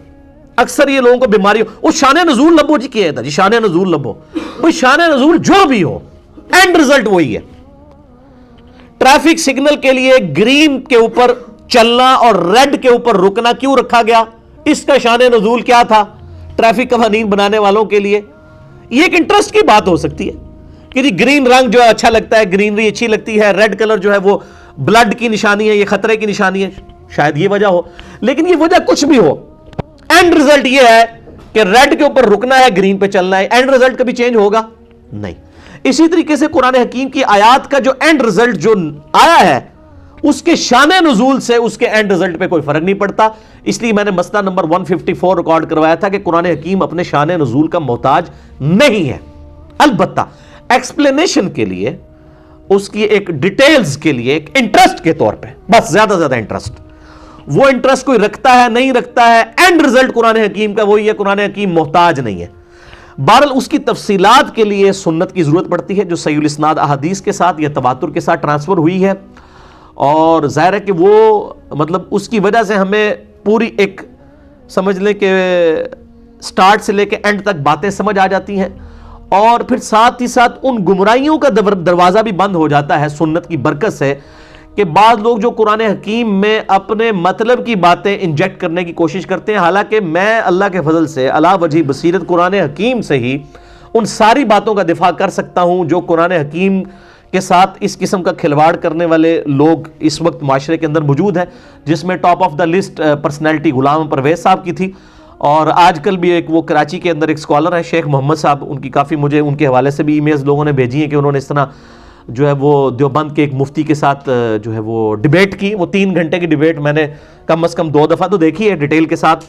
اکثر یہ لوگوں کو بیماری وہ شان نزول لبو جی کیا تھا جی، شان نزول لبو، کوئی شان نزول جو بھی ہو اینڈ رزلٹ وہی ہے. ٹریفک سگنل کے لیے گرین کے اوپر چلنا اور ریڈ کے اوپر رکنا کیوں رکھا گیا؟ اس کا شان نزول کیا تھا ٹریفک قوانین بنانے والوں کے لیے؟ یہ ایک انٹرسٹ کی بات ہو سکتی ہے کہ جی گرین رنگ جو ہے اچھا لگتا ہے، گرینری اچھی لگتی ہے، ریڈ کلر جو ہے وہ بلڈ کی نشانی ہے، یہ خطرے کی نشانی ہے، شاید یہ وجہ ہو. لیکن یہ وجہ کچھ بھی ہو، اینڈ رزلٹ یہ ہے کہ ریڈ کے اوپر رکنا ہے، گرین پہ چلنا ہے. اینڈ رزلٹ کبھی چینج ہوگا نہیں. اسی طریقے سے قرآن حکیم کی آیات کا جو اینڈ رزلٹ جو آیا ہے اس کے شان نزول سے اس کے اینڈ رزلٹ پہ کوئی فرق نہیں پڑتا. اس لیے میں نے مسئلہ نمبر 154 ریکارڈ کروایا تھا کہ قرآن حکیم اپنے شان نزول کا محتاج نہیں ہے. البتہ ایکسپلینیشن کے لیے، اس کی ایک ڈیٹیلز کے لیے، ایک انٹرسٹ کے طور پہ، بس زیادہ زیادہ انٹرسٹ، وہ انٹرسٹ کوئی رکھتا ہے نہیں رکھتا ہے، اینڈ رزلٹ قرآن حکیم کا وہی ہے. قرآن حکیم محتاج نہیں ہے. بہرحال اس کی تفصیلات کے لیے سنت کی ضرورت پڑتی ہے جو صحیح الاسناد احادیث کے ساتھ یا تواتر کے ساتھ ٹرانسفر ہوئی ہے. اور ظاہر ہے کہ وہ مطلب اس کی وجہ سے ہمیں پوری ایک سمجھ لیں کہ سٹارٹ سے لے کے اینڈ تک باتیں سمجھ آ جاتی ہیں، اور پھر ساتھ ہی ساتھ ان گمراہیوں کا دروازہ بھی بند ہو جاتا ہے سنت کی برکت سے کہ بعض لوگ جو قرآن حکیم میں اپنے مطلب کی باتیں انجیکٹ کرنے کی کوشش کرتے ہیں. حالانکہ میں اللہ کے فضل سے علا وجہ بصیرت قرآن حکیم سے ہی ان ساری باتوں کا دفاع کر سکتا ہوں جو قرآن حکیم کے ساتھ اس قسم کا کھلواڑ کرنے والے لوگ اس وقت معاشرے کے اندر موجود ہیں، جس میں top of the list personality Ghulam Pervez صاحب کی تھی. اور آج کل بھی ایک وہ کراچی کے اندر ایک اسکالر ہے شیخ محمد صاحب، ان کی کافی مجھے ان کے حوالے سے بھی ای میلز لوگوں نے بھیجی ہیں کہ انہوں نے اس طرح جو ہے وہ دیوبند کے ایک مفتی کے ساتھ جو ہے وہ ڈیبیٹ کی. وہ 3 گھنٹے کی ڈیبیٹ میں نے کم از کم 2 دفعہ تو دیکھی ہے ڈیٹیل کے ساتھ.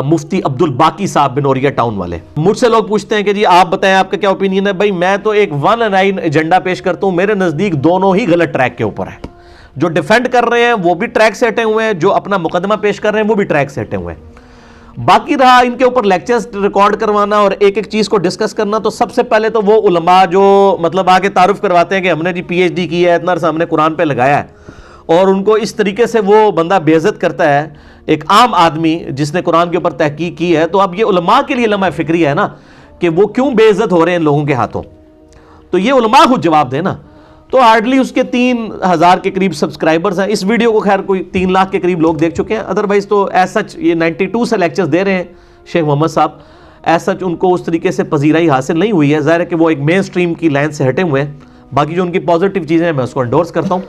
مفتی عبد الباقی صاحب بنوریا ٹاؤن والے. مجھ سے لوگ پوچھتے ہیں کہ جی آپ بتائیں آپ کا کیا اوپینین ہے. بھائی میں تو ایک 1 لائن ایجنڈا پیش کرتا ہوں، میرے نزدیک دونوں ہی غلط ٹریک کے اوپر ہیں. جو ڈیفینڈ کر رہے ہیں وہ بھی ٹریک سے ہٹے ہوئے ہیں، جو اپنا مقدمہ پیش کر رہے ہیں وہ بھی ٹریک سے ہٹے ہوئے ہیں. باقی رہا ان کے اوپر لیکچرز ریکارڈ کروانا اور ایک ایک چیز کو ڈسکس کرنا، تو سب سے پہلے تو وہ علماء جو مطلب آگے تعارف کرواتے ہیں کہ ہم نے جی پی ایچ ڈی کی ہے، اتنا عرصہ ہم نے قرآن پہ لگایا ہے، اور ان کو اس طریقے سے وہ بندہ بے عزت کرتا ہے ایک عام آدمی جس نے قرآن کے اوپر تحقیق کی ہے. تو اب یہ علماء کے لیے لمحہ فکری ہے نا کہ وہ کیوں بے عزت ہو رہے ہیں ان لوگوں کے ہاتھوں. تو یہ علماء خود جواب دیں نا. تو ہارڈلی اس کے 3000 کے قریب سبسکرائبرز ہیں. اس ویڈیو کو خیر کوئی 3 لاکھ کے قریب لوگ دیکھ چکے ہیں. ادروائز تو ایز سچ یہ 92 سے لیکچرز دے رہے ہیں شیخ محمد صاحب. ایسا ان کو اس طریقے سے پذیرائی حاصل نہیں ہوئی ہے. ظاہر ہے کہ وہ ایک مین سٹریم کی لائن سے ہٹے ہوئے ہیں. باقی جو ان کی پازیٹیو چیزیں ہیں میں اس کو انڈورس کرتا ہوں.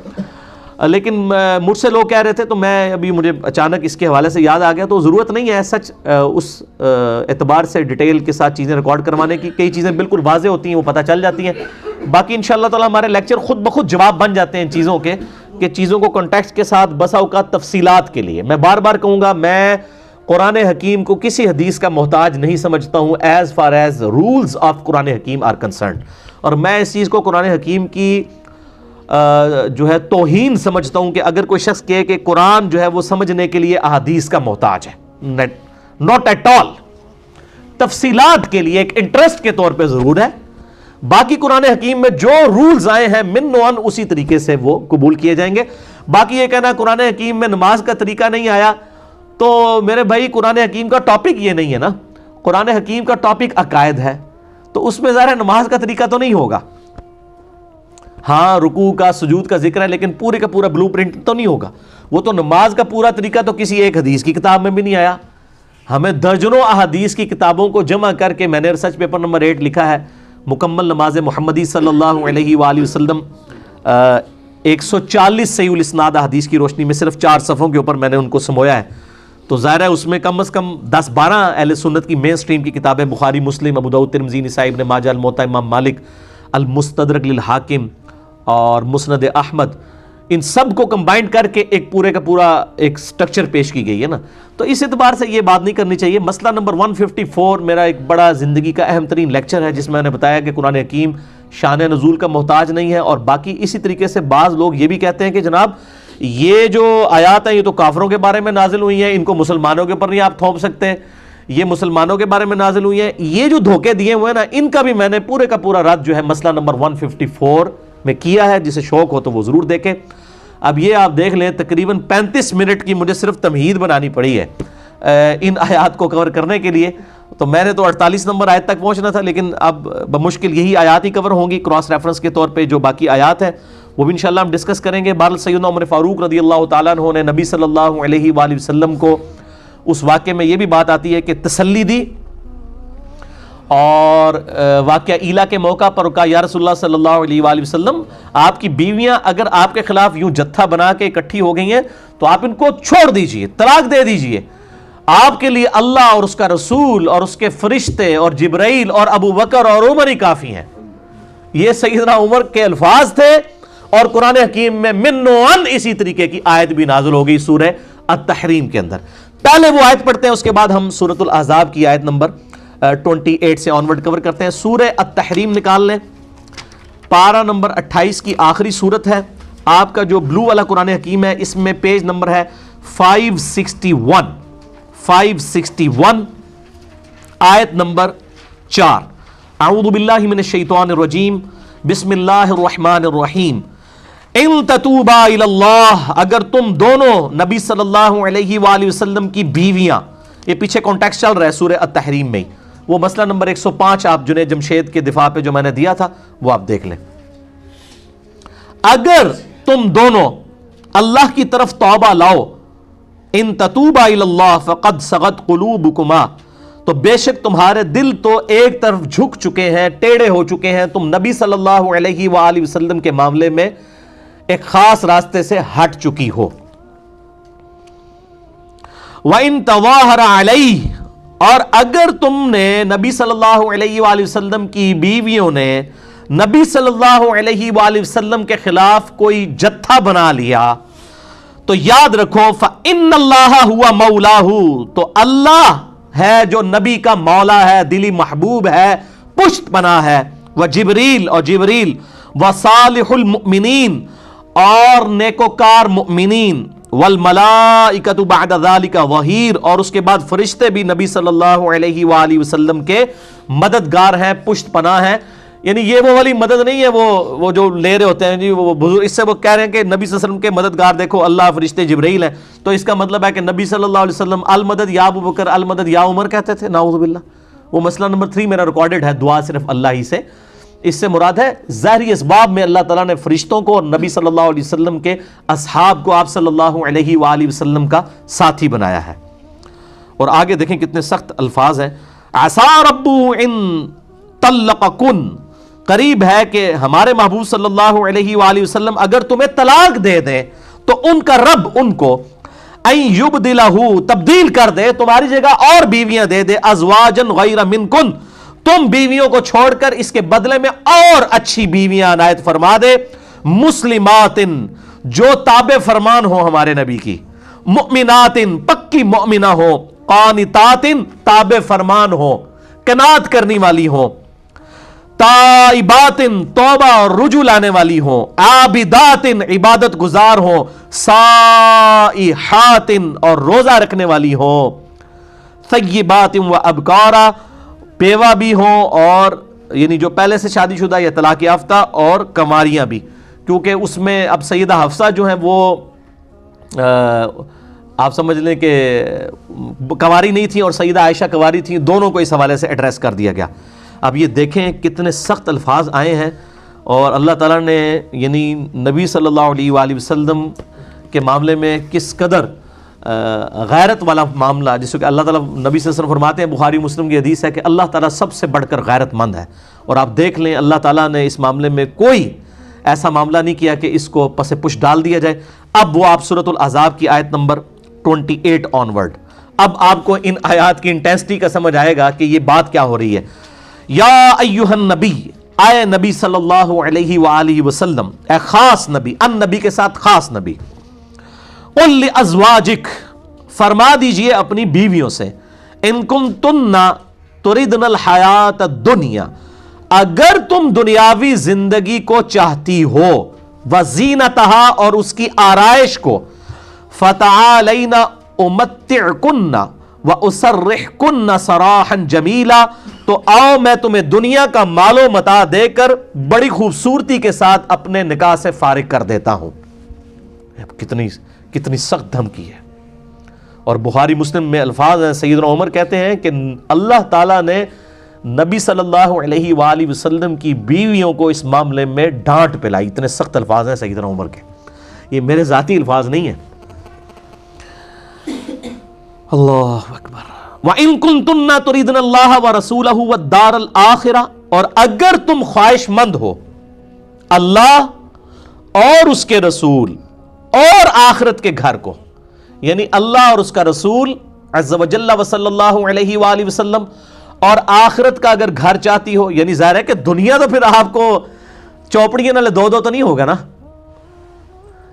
لیکن مجھ سے لوگ کہہ رہے تھے تو میں ابھی مجھے اچانک اس کے حوالے سے یاد آ گیا, تو ضرورت نہیں ہے سچ اس اعتبار سے ڈیٹیل کے ساتھ چیزیں ریکارڈ کروانے کی. کئی چیزیں بالکل واضح ہوتی ہیں, وہ پتہ چل جاتی ہیں. باقی انشاءاللہ تعالی ہمارے لیکچر خود بخود جواب بن جاتے ہیں ان چیزوں کے, کہ چیزوں کو کنٹیکسٹ کے ساتھ بسا اوقات تفصیلات کے لیے. میں بار بار کہوں گا, میں قرآن حکیم کو کسی حدیث کا محتاج نہیں سمجھتا ہوں as far as rules of Quran Hakeem are concerned. اور میں اس چیز کو قرآن حکیم کی جو ہے توہین سمجھتا ہوں کہ اگر کوئی شخص کہے کہ قرآن جو ہے وہ سمجھنے کے لیے احادیث کا محتاج ہے. Not at all. تفصیلات کے لیے ایک انٹرسٹ کے طور پہ ضرور ہے. باقی قرآن حکیم میں جو رولز آئے ہیں من نوعاً اسی طریقے سے وہ قبول کیے جائیں گے. باقی یہ کہنا قرآن حکیم میں نماز کا طریقہ نہیں آیا, تو میرے بھائی قرآن حکیم کا ٹاپک یہ نہیں ہے نا. قرآن حکیم کا ٹاپک عقائد ہے, تو اس میں ظاہر نماز کا طریقہ تو نہیں ہوگا. ہاں رکوع کا سجود کا ذکر ہے, لیکن پورے کا پورا بلو پرنٹ تو نہیں ہوگا. وہ تو نماز کا پورا طریقہ تو کسی ایک حدیث کی کتاب میں بھی نہیں آیا. ہمیں درجنوں احادیث کی کتابوں کو جمع کر کے میں نے ریسرچ پیپر نمبر 8 لکھا ہے, مکمل نماز محمدی صلی اللہ علیہ وآلہ وسلم. 140 صحیح الاسناد احادیث کی روشنی میں صرف 4 صفحوں کے اوپر میں نے ان کو سمویا ہے. تو ظاہر ہے اس میں کم از کم 10-12 اہل سنت کی مین سٹریم کی کتابیں, بخاری, مسلم, ابو داؤد, ترمذی, نسائی, ابن ماجہ, الموطا امام مالک, المستدرک للحاکم اور مسند احمد, ان سب کو کمبائنڈ کر کے ایک پورے کا پورا ایک سٹرکچر پیش کی گئی ہے نا. تو اس اعتبار سے یہ بات نہیں کرنی چاہیے. مسئلہ نمبر 154 میرا ایک بڑا زندگی کا اہم ترین لیکچر ہے, جس میں نے بتایا کہ قرآن حکیم شان نزول کا محتاج نہیں ہے. اور باقی اسی طریقے سے بعض لوگ یہ بھی کہتے ہیں کہ جناب یہ جو آیات ہیں یہ تو کافروں کے بارے میں نازل ہوئی ہیں, ان کو مسلمانوں کے اوپر نہیں آپ تھوپ سکتے, یہ مسلمانوں کے بارے میں نازل ہوئی ہیں. یہ جو دھوکے دیے ہوئے ہیں نا, ان کا بھی میں نے پورے کا پورا رد جو ہے مسئلہ نمبر 154 میں کیا ہے. جسے شوق ہو تو وہ ضرور دیکھیں. اب یہ آپ دیکھ لیں تقریباً 35 منٹ کی مجھے صرف تمہید بنانی پڑی ہے ان آیات کو کور کرنے کے لیے. تو میں نے تو 48 نمبر آیت تک پہنچنا تھا, لیکن اب بمشکل یہی آیات ہی کور ہوں گی کراس ریفرنس کے طور پہ. جو باقی آیات ہیں وہ بھی انشاءاللہ ہم ڈسکس کریں گے. بہرحال سیدنا عمر فاروق رضی اللہ تعالیٰ عنہ نے نبی صلی اللہ علیہ وآلہ وسلم کو اس واقعے میں یہ بھی بات آتی ہے کہ تسلی دی, اور واقعہ ایلا کے موقع پر کہا یا رسول اللہ صلی اللہ علیہ وآلہ وسلم, آپ کی بیویاں اگر آپ کے خلاف یوں جتھا بنا کے اکٹھی ہو گئی ہیں تو آپ ان کو چھوڑ دیجئے, طلاق دے دیجئے. آپ کے لیے اللہ اور اس کا رسول اور اس کے فرشتے اور جبرائیل اور ابو بکر اور عمر ہی کافی ہیں. یہ سیدنا عمر کے الفاظ تھے, اور قرآن حکیم میں من نوعاً اسی طریقے کی آیت بھی نازل ہو گئی سورہ التحریم کے اندر. پہلے وہ آیت پڑھتے ہیں, اس کے بعد ہم سورۃ الاحزاب کی آیت نمبر 28 سے آنورڈ کور کرتے ہیں. سورہ التحریم نکال لیں, پارہ نمبر 28 کی آخری سورت ہے. آپ کا جو بلو والا قرآن حکیم ہے اس میں پیج نمبر ہے 561 آیت نمبر 4. اعوذ باللہ من الشیطان الرجیم, بسم اللہ الرحمن الرحیم. ان تتوبا الی اللہ, اگر تم دونوں نبی صلی اللہ علیہ وآلہ وسلم کی بیویاں, یہ پیچھے کانٹیکسٹ چل رہا ہے سورہ التحریم میں, وہ مسئلہ نمبر 105 آپ جنید جمشید کے دفاع پہ جو میں نے دیا تھا وہ آپ دیکھ لیں. اگر تم دونوں اللہ کی طرف توبہ لاؤ, ان تتوبا الی اللہ فقد صغت قلوبکما, تو بے شک تمہارے دل تو ایک طرف جھک چکے ہیں, ٹیڑے ہو چکے ہیں, تم نبی صلی اللہ علیہ وآلہ وسلم کے معاملے میں ایک خاص راستے سے ہٹ چکی ہو. وَإِن تَظَاهَرَ عَلَيْهِ, اور اگر تم نے نبی صلی اللہ علیہ وآلہ وسلم کی بیویوں نے نبی صلی اللہ علیہ وآلہ وسلم کے خلاف کوئی جتھا بنا لیا, تو یاد رکھو فَإِنَّ اللَّهَ هُوَ مَوْلَاهُ, تو اللہ ہے جو نبی کا مولا ہے, دلی محبوب ہے, پشت پناہ ہے. وَجِبْرِيل, اور جبریل, وَصَالِحُ الْمُؤْمِنِينَ, اور نیکوکار مؤمنین, والملائکۃ بعد ذالک ظہیر, اور اس کے بعد فرشتے بھی نبی صلی اللہ علیہ وآلہ وسلم کے مددگار ہیں, پشت پناہ ہیں. یعنی یہ وہ والی مدد نہیں ہے وہ جو لے رہے ہوتے ہیں جی وہ بزرگ, اس سے وہ کہہ رہے ہیں کہ نبی صلی اللہ علیہ وسلم کے مددگار دیکھو اللہ, فرشتے, جبرائیل ہیں, تو اس کا مطلب ہے کہ نبی صلی اللہ علیہ وسلم المدد یا ابو بکر, المدد یا عمر کہتے تھے, نعوذ باللہ. وہ مسئلہ نمبر 3 میرا ریکارڈڈ ہے, دعا صرف اللہ ہی سے. اس سے مراد ہے ظاہری اسباب میں اللہ تعالیٰ نے فرشتوں کو اور نبی صلی اللہ علیہ وسلم کے اصحاب کو آپ صلی اللہ علیہ وآلہ وسلم کا ساتھی بنایا ہے. اور آگے دیکھیں کتنے سخت الفاظ ہیں. عسى ربه ان طلقکن، قریب ہے کہ ہمارے محبوب صلی اللہ علیہ وآلہ وسلم اگر تمہیں طلاق دے دیں تو ان کا رب ان کو ان یبدلہ، تبدیل کر دے، تمہاری جگہ اور بیویاں دے دے، ازواجن غیر منکن، تم بیویوں کو چھوڑ کر اس کے بدلے میں اور اچھی بیویاں عنایت فرما دے، مسلمات، جو تابع فرمان ہو ہمارے نبی کی، مؤمنات، پکی مؤمنہ ہو، قانتات، تابع فرمان ہو، قناعت کرنی والی ہو، تائبات، توبہ اور رجوع لانے والی ہوں، عابدات، عبادت گزار ہوں، صائحات، اور روزہ رکھنے والی ہوں، ثیبات و ابکارا، بیوہ بھی ہوں، اور یعنی جو پہلے سے شادی شدہ یا طلاق یافتہ، اور کماریاں بھی، کیونکہ اس میں اب سیدہ حفصہ جو ہیں وہ آپ سمجھ لیں کہ کنواری نہیں تھیں اور سیدہ عائشہ کنواری تھیں، دونوں کو اس حوالے سے ایڈریس کر دیا گیا۔ اب یہ دیکھیں کتنے سخت الفاظ آئے ہیں، اور اللہ تعالیٰ نے یعنی نبی صلی اللہ علیہ وآلہ وسلم کے معاملے میں کس قدر غیرت والا معاملہ، جس کو کہ اللہ تعالیٰ نبی صلی اللہ علیہ وسلم فرماتے ہیں، بخاری مسلم کی حدیث ہے کہ اللہ تعالیٰ سب سے بڑھ کر غیرت مند ہے، اور آپ دیکھ لیں اللہ تعالیٰ نے اس معاملے میں کوئی ایسا معاملہ نہیں کیا کہ اس کو پس پش ڈال دیا جائے۔ اب وہ آپ سورۃ الاحزاب کی آیت نمبر 28 آنورڈ، اب آپ کو ان آیات کی انٹینسٹی کا سمجھ آئے گا کہ یہ بات کیا ہو رہی ہے۔ یا ایہا النبی، اے نبی صلی اللہ علیہ وآلہ وسلم، اے خاص نبی، ان نبی کے ساتھ خاص نبی، قل لازواجک، فرما دیجئے اپنی بیویوں سے، ان کنتن تردن الحیات الدنیا، اگر تم دنیاوی زندگی کو چاہتی ہو، وزینتہا، اور اس کی آرائش کو، فتعالین امتعکن واسرحکن سراحا جمیلا، تو آؤ میں تمہیں دنیا کا مال و متاع دے کر بڑی خوبصورتی کے ساتھ اپنے نکاح سے فارغ کر دیتا ہوں۔ کتنی سخت دھمکی ہے، اور بخاری مسلم میں الفاظ ہیں، سیدنا عمر کہتے ہیں کہ اللہ تعالیٰ نے نبی صلی اللہ علیہ وآلہ وسلم کی بیویوں کو اس معاملے میں ڈانٹ پلائی، اتنے سخت الفاظ ہیں سیدنا عمر کے، یہ میرے ذاتی الفاظ نہیں ہیں۔ اللہ اکبر۔ وَإِن كُنتُنَّ تُرِيدْنَ اللَّهَ وَرَسُولَهُ وَالدَّارَ الْآخِرَةَ، اور اگر تم خواہش مند ہو اللہ اور اس کے رسول اور آخرت کے گھر کو، یعنی اللہ اور اس کا رسول عز و جل و صلی اللہ علیہ وآلہ وسلم اور آخرت کا اگر گھر چاہتی ہو، یعنی ظاہر ہے کہ دنیا تو پھر آپ کو چوپڑیاں نالے دو تو نہیں ہوگا نا،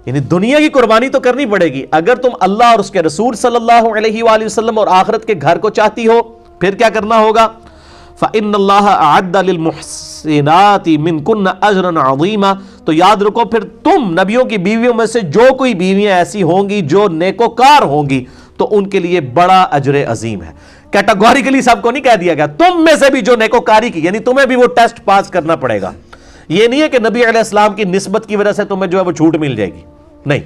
یعنی دنیا کی قربانی تو کرنی پڑے گی۔ اگر تم اللہ اور اس کے رسول صلی اللہ علیہ وآلہ وسلم اور آخرت کے گھر کو چاہتی ہو، پھر کیا کرنا ہوگا؟ فَإِنَّ اللَّهَ أَعَدَّ لِلْمُحْسِنَاتِ مِنْكُنَّ أَجْرًا عَظِيمًا، تو یاد رکھو پھر تم نبیوں کی بیویوں میں سے جو کوئی بیویاں ایسی ہوں گی جو نیکوکار ہوں گی تو ان کے لیے بڑا اجر عظیم ہے۔ کیٹاگوریکلی سب کو نہیں کہہ دیا گیا، تم میں سے بھی جو نیکوکاری کی، یعنی تمہیں بھی وہ ٹیسٹ پاس کرنا پڑے گا۔ یہ نہیں ہے کہ نبی علیہ السلام کی نسبت کی وجہ سے تمہیں جو ہے وہ چھوٹ مل جائے گی، نہیں،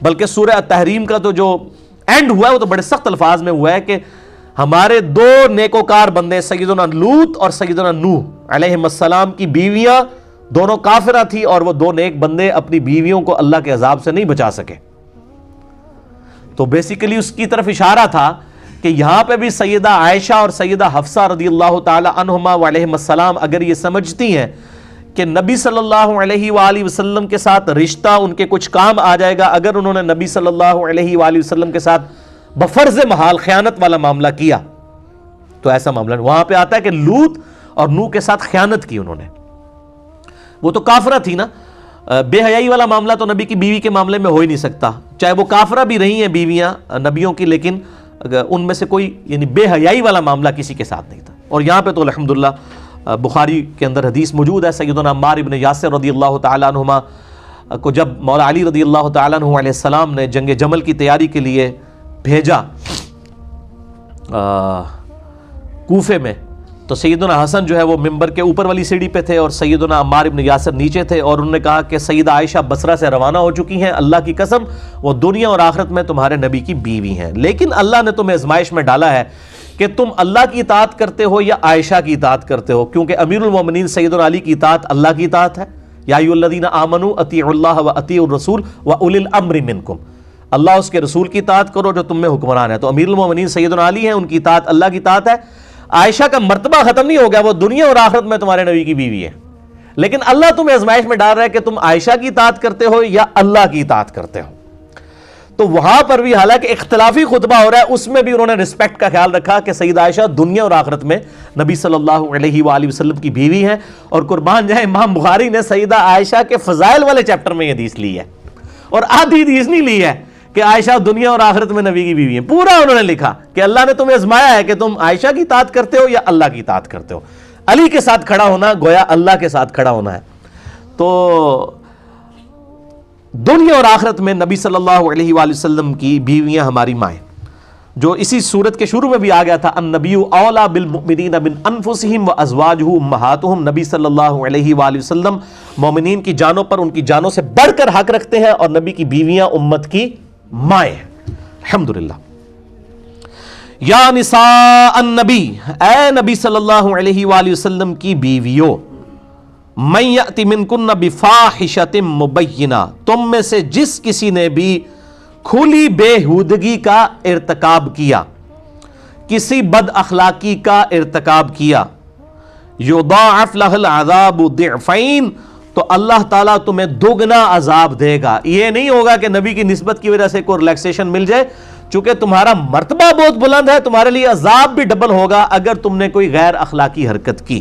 بلکہ سورہ التحریم کا تو جو اینڈ ہوا ہے وہ تو بڑے سخت الفاظ میں ہوا ہے کہ ہمارے دو نیکوکار بندے سیدنا لوط اور سیدنا نوح علیہم السلام کی بیویاں دونوں کافرہ تھی، اور وہ دو نیک بندے اپنی بیویوں کو اللہ کے عذاب سے نہیں بچا سکے۔ تو بیسیکلی اس کی طرف اشارہ تھا کہ یہاں پہ بھی سیدہ عائشہ اور سیدہ حفصہ رضی اللہ تعالی عنہما وعلیہم السلام اگر یہ سمجھتی ہیں کہ نبی صلی اللہ علیہ وآلہ وسلم کے ساتھ رشتہ ان کے کچھ کام آ جائے گا اگر انہوں نے نبی صلی اللہ علیہ وآلہ وسلم کے ساتھ بفرض محال خیانت والا معاملہ کیا، تو ایسا معاملہ وہاں پہ آتا ہے کہ لوط اور نوح کے ساتھ خیانت کی انہوں نے، وہ تو کافرہ تھی نا، بے حیائی والا معاملہ تو نبی کی بیوی کے معاملے میں ہو ہی نہیں سکتا، چاہے وہ کافرہ بھی رہی ہیں بیویاں نبیوں کی، لیکن ان میں سے کوئی یعنی بے حیائی والا معاملہ کسی کے ساتھ نہیں تھا۔ اور یہاں پہ تو الحمدللہ بخاری کے اندر حدیث موجود ہے، سیدنا عمار ابن یاسر رضی اللہ تعالیٰ عنہما کو جب مولا علی رضی اللہ تعالیٰ عنہ علیہ السلام نے جنگ جمل کی تیاری کے لیے بھیجا کوفے میں، تو سیدنا حسن جو ہے وہ ممبر کے اوپر والی سیڑھی پہ تھے اور سیدنا عمار ابن یاسر نیچے تھے، اور انہوں نے کہا کہ سیدہ عائشہ بصرہ سے روانہ ہو چکی ہیں، اللہ کی قسم وہ دنیا اور آخرت میں تمہارے نبی کی بیوی ہیں، لیکن اللہ نے تمہیں آزمائش میں ڈالا ہے کہ تم اللہ کی اطاعت کرتے ہو یا عائشہ کی اطاعت کرتے ہو، کیونکہ امیر المومنین سیدنا علی کی اطاعت اللہ کی اطاعت ہے، یا ایھا الذین آمنوا اطیعوا اللہ واطیعوا الرسول واولی الامر منکم، اللہ اس کے رسول کی اطاعت کرو جو تم میں حکمران ہے. تو امیر المومنین سیدنا علی ہیں, ان کی اطاعت اللہ کی اطاعت ہے. عائشہ کا مرتبہ ختم نہیں ہو گیا, وہ دنیا اور آخرت میں تمہارے نبی کی بیوی ہے, لیکن اللہ تمہیں آزمائش میں ڈال رہا ہے کہ تم عائشہ کی اطاعت کرتے ہو یا اللہ کی اطاعت کرتے ہو. تو وہاں پر بھی حالانکہ اختلافی خطبہ ہو رہا ہے, اس میں بھی انہوں نے رسپیکٹ کا خیال رکھا کہ سیدہ عائشہ دنیا اور آخرت میں نبی صلی اللہ علیہ وآلہ وسلم کی بیوی ہیں. اور قربان جائے امام بخاری نے سیدہ عائشہ کے فضائل والے چیپٹر میں یہ حدیث لی ہے, اور آدھی حدیث نہیں لی ہے کہ عائشہ دنیا اور آخرت میں نبی کی بیوی ہیں. پورا انہوں نے لکھا کہ اللہ نے تمہیں آزمایا ہے کہ تم عائشہ کی اطاعت کرتے ہو یا اللہ کی اطاعت کرتے ہو. علی کے ساتھ کھڑا ہونا گویا اللہ کے ساتھ کھڑا ہونا ہے. تو دنیا اور آخرت میں نبی صلی اللہ علیہ وآلہ وسلم کی بیویاں ہماری مائیں, جو اسی صورت کے شروع میں بھی آ گیا تھا, النبی اولا بالمؤمنین من انفسہم وازواجہ امہاتہم. نبی صلی اللہ علیہ وآلہ وسلم مومنین کی جانوں پر ان کی جانوں سے بڑھ کر حق رکھتے ہیں, اور نبی کی بیویاں امت کی مائیں ہیں. الحمدللہ. یا نساء النبی, اے نبی صلی اللہ علیہ وآلہ وسلم کی بیویوں, من یأتی منکن بفاحشۃ مبینہ, تم میں سے جس کسی نے بھی کھلی بےہودگی کا ارتکاب کیا, کسی بد اخلاقی کا ارتکاب کیا, یضاعف لہ العذاب ضعفین, تو اللہ تعالیٰ تمہیں دوگنا عذاب دے گا. یہ نہیں ہوگا کہ نبی کی نسبت کی وجہ سے کوئی ریلیکسیشن مل جائے, چونکہ تمہارا مرتبہ بہت بلند ہے, تمہارے لیے عذاب بھی ڈبل ہوگا اگر تم نے کوئی غیر اخلاقی حرکت کی.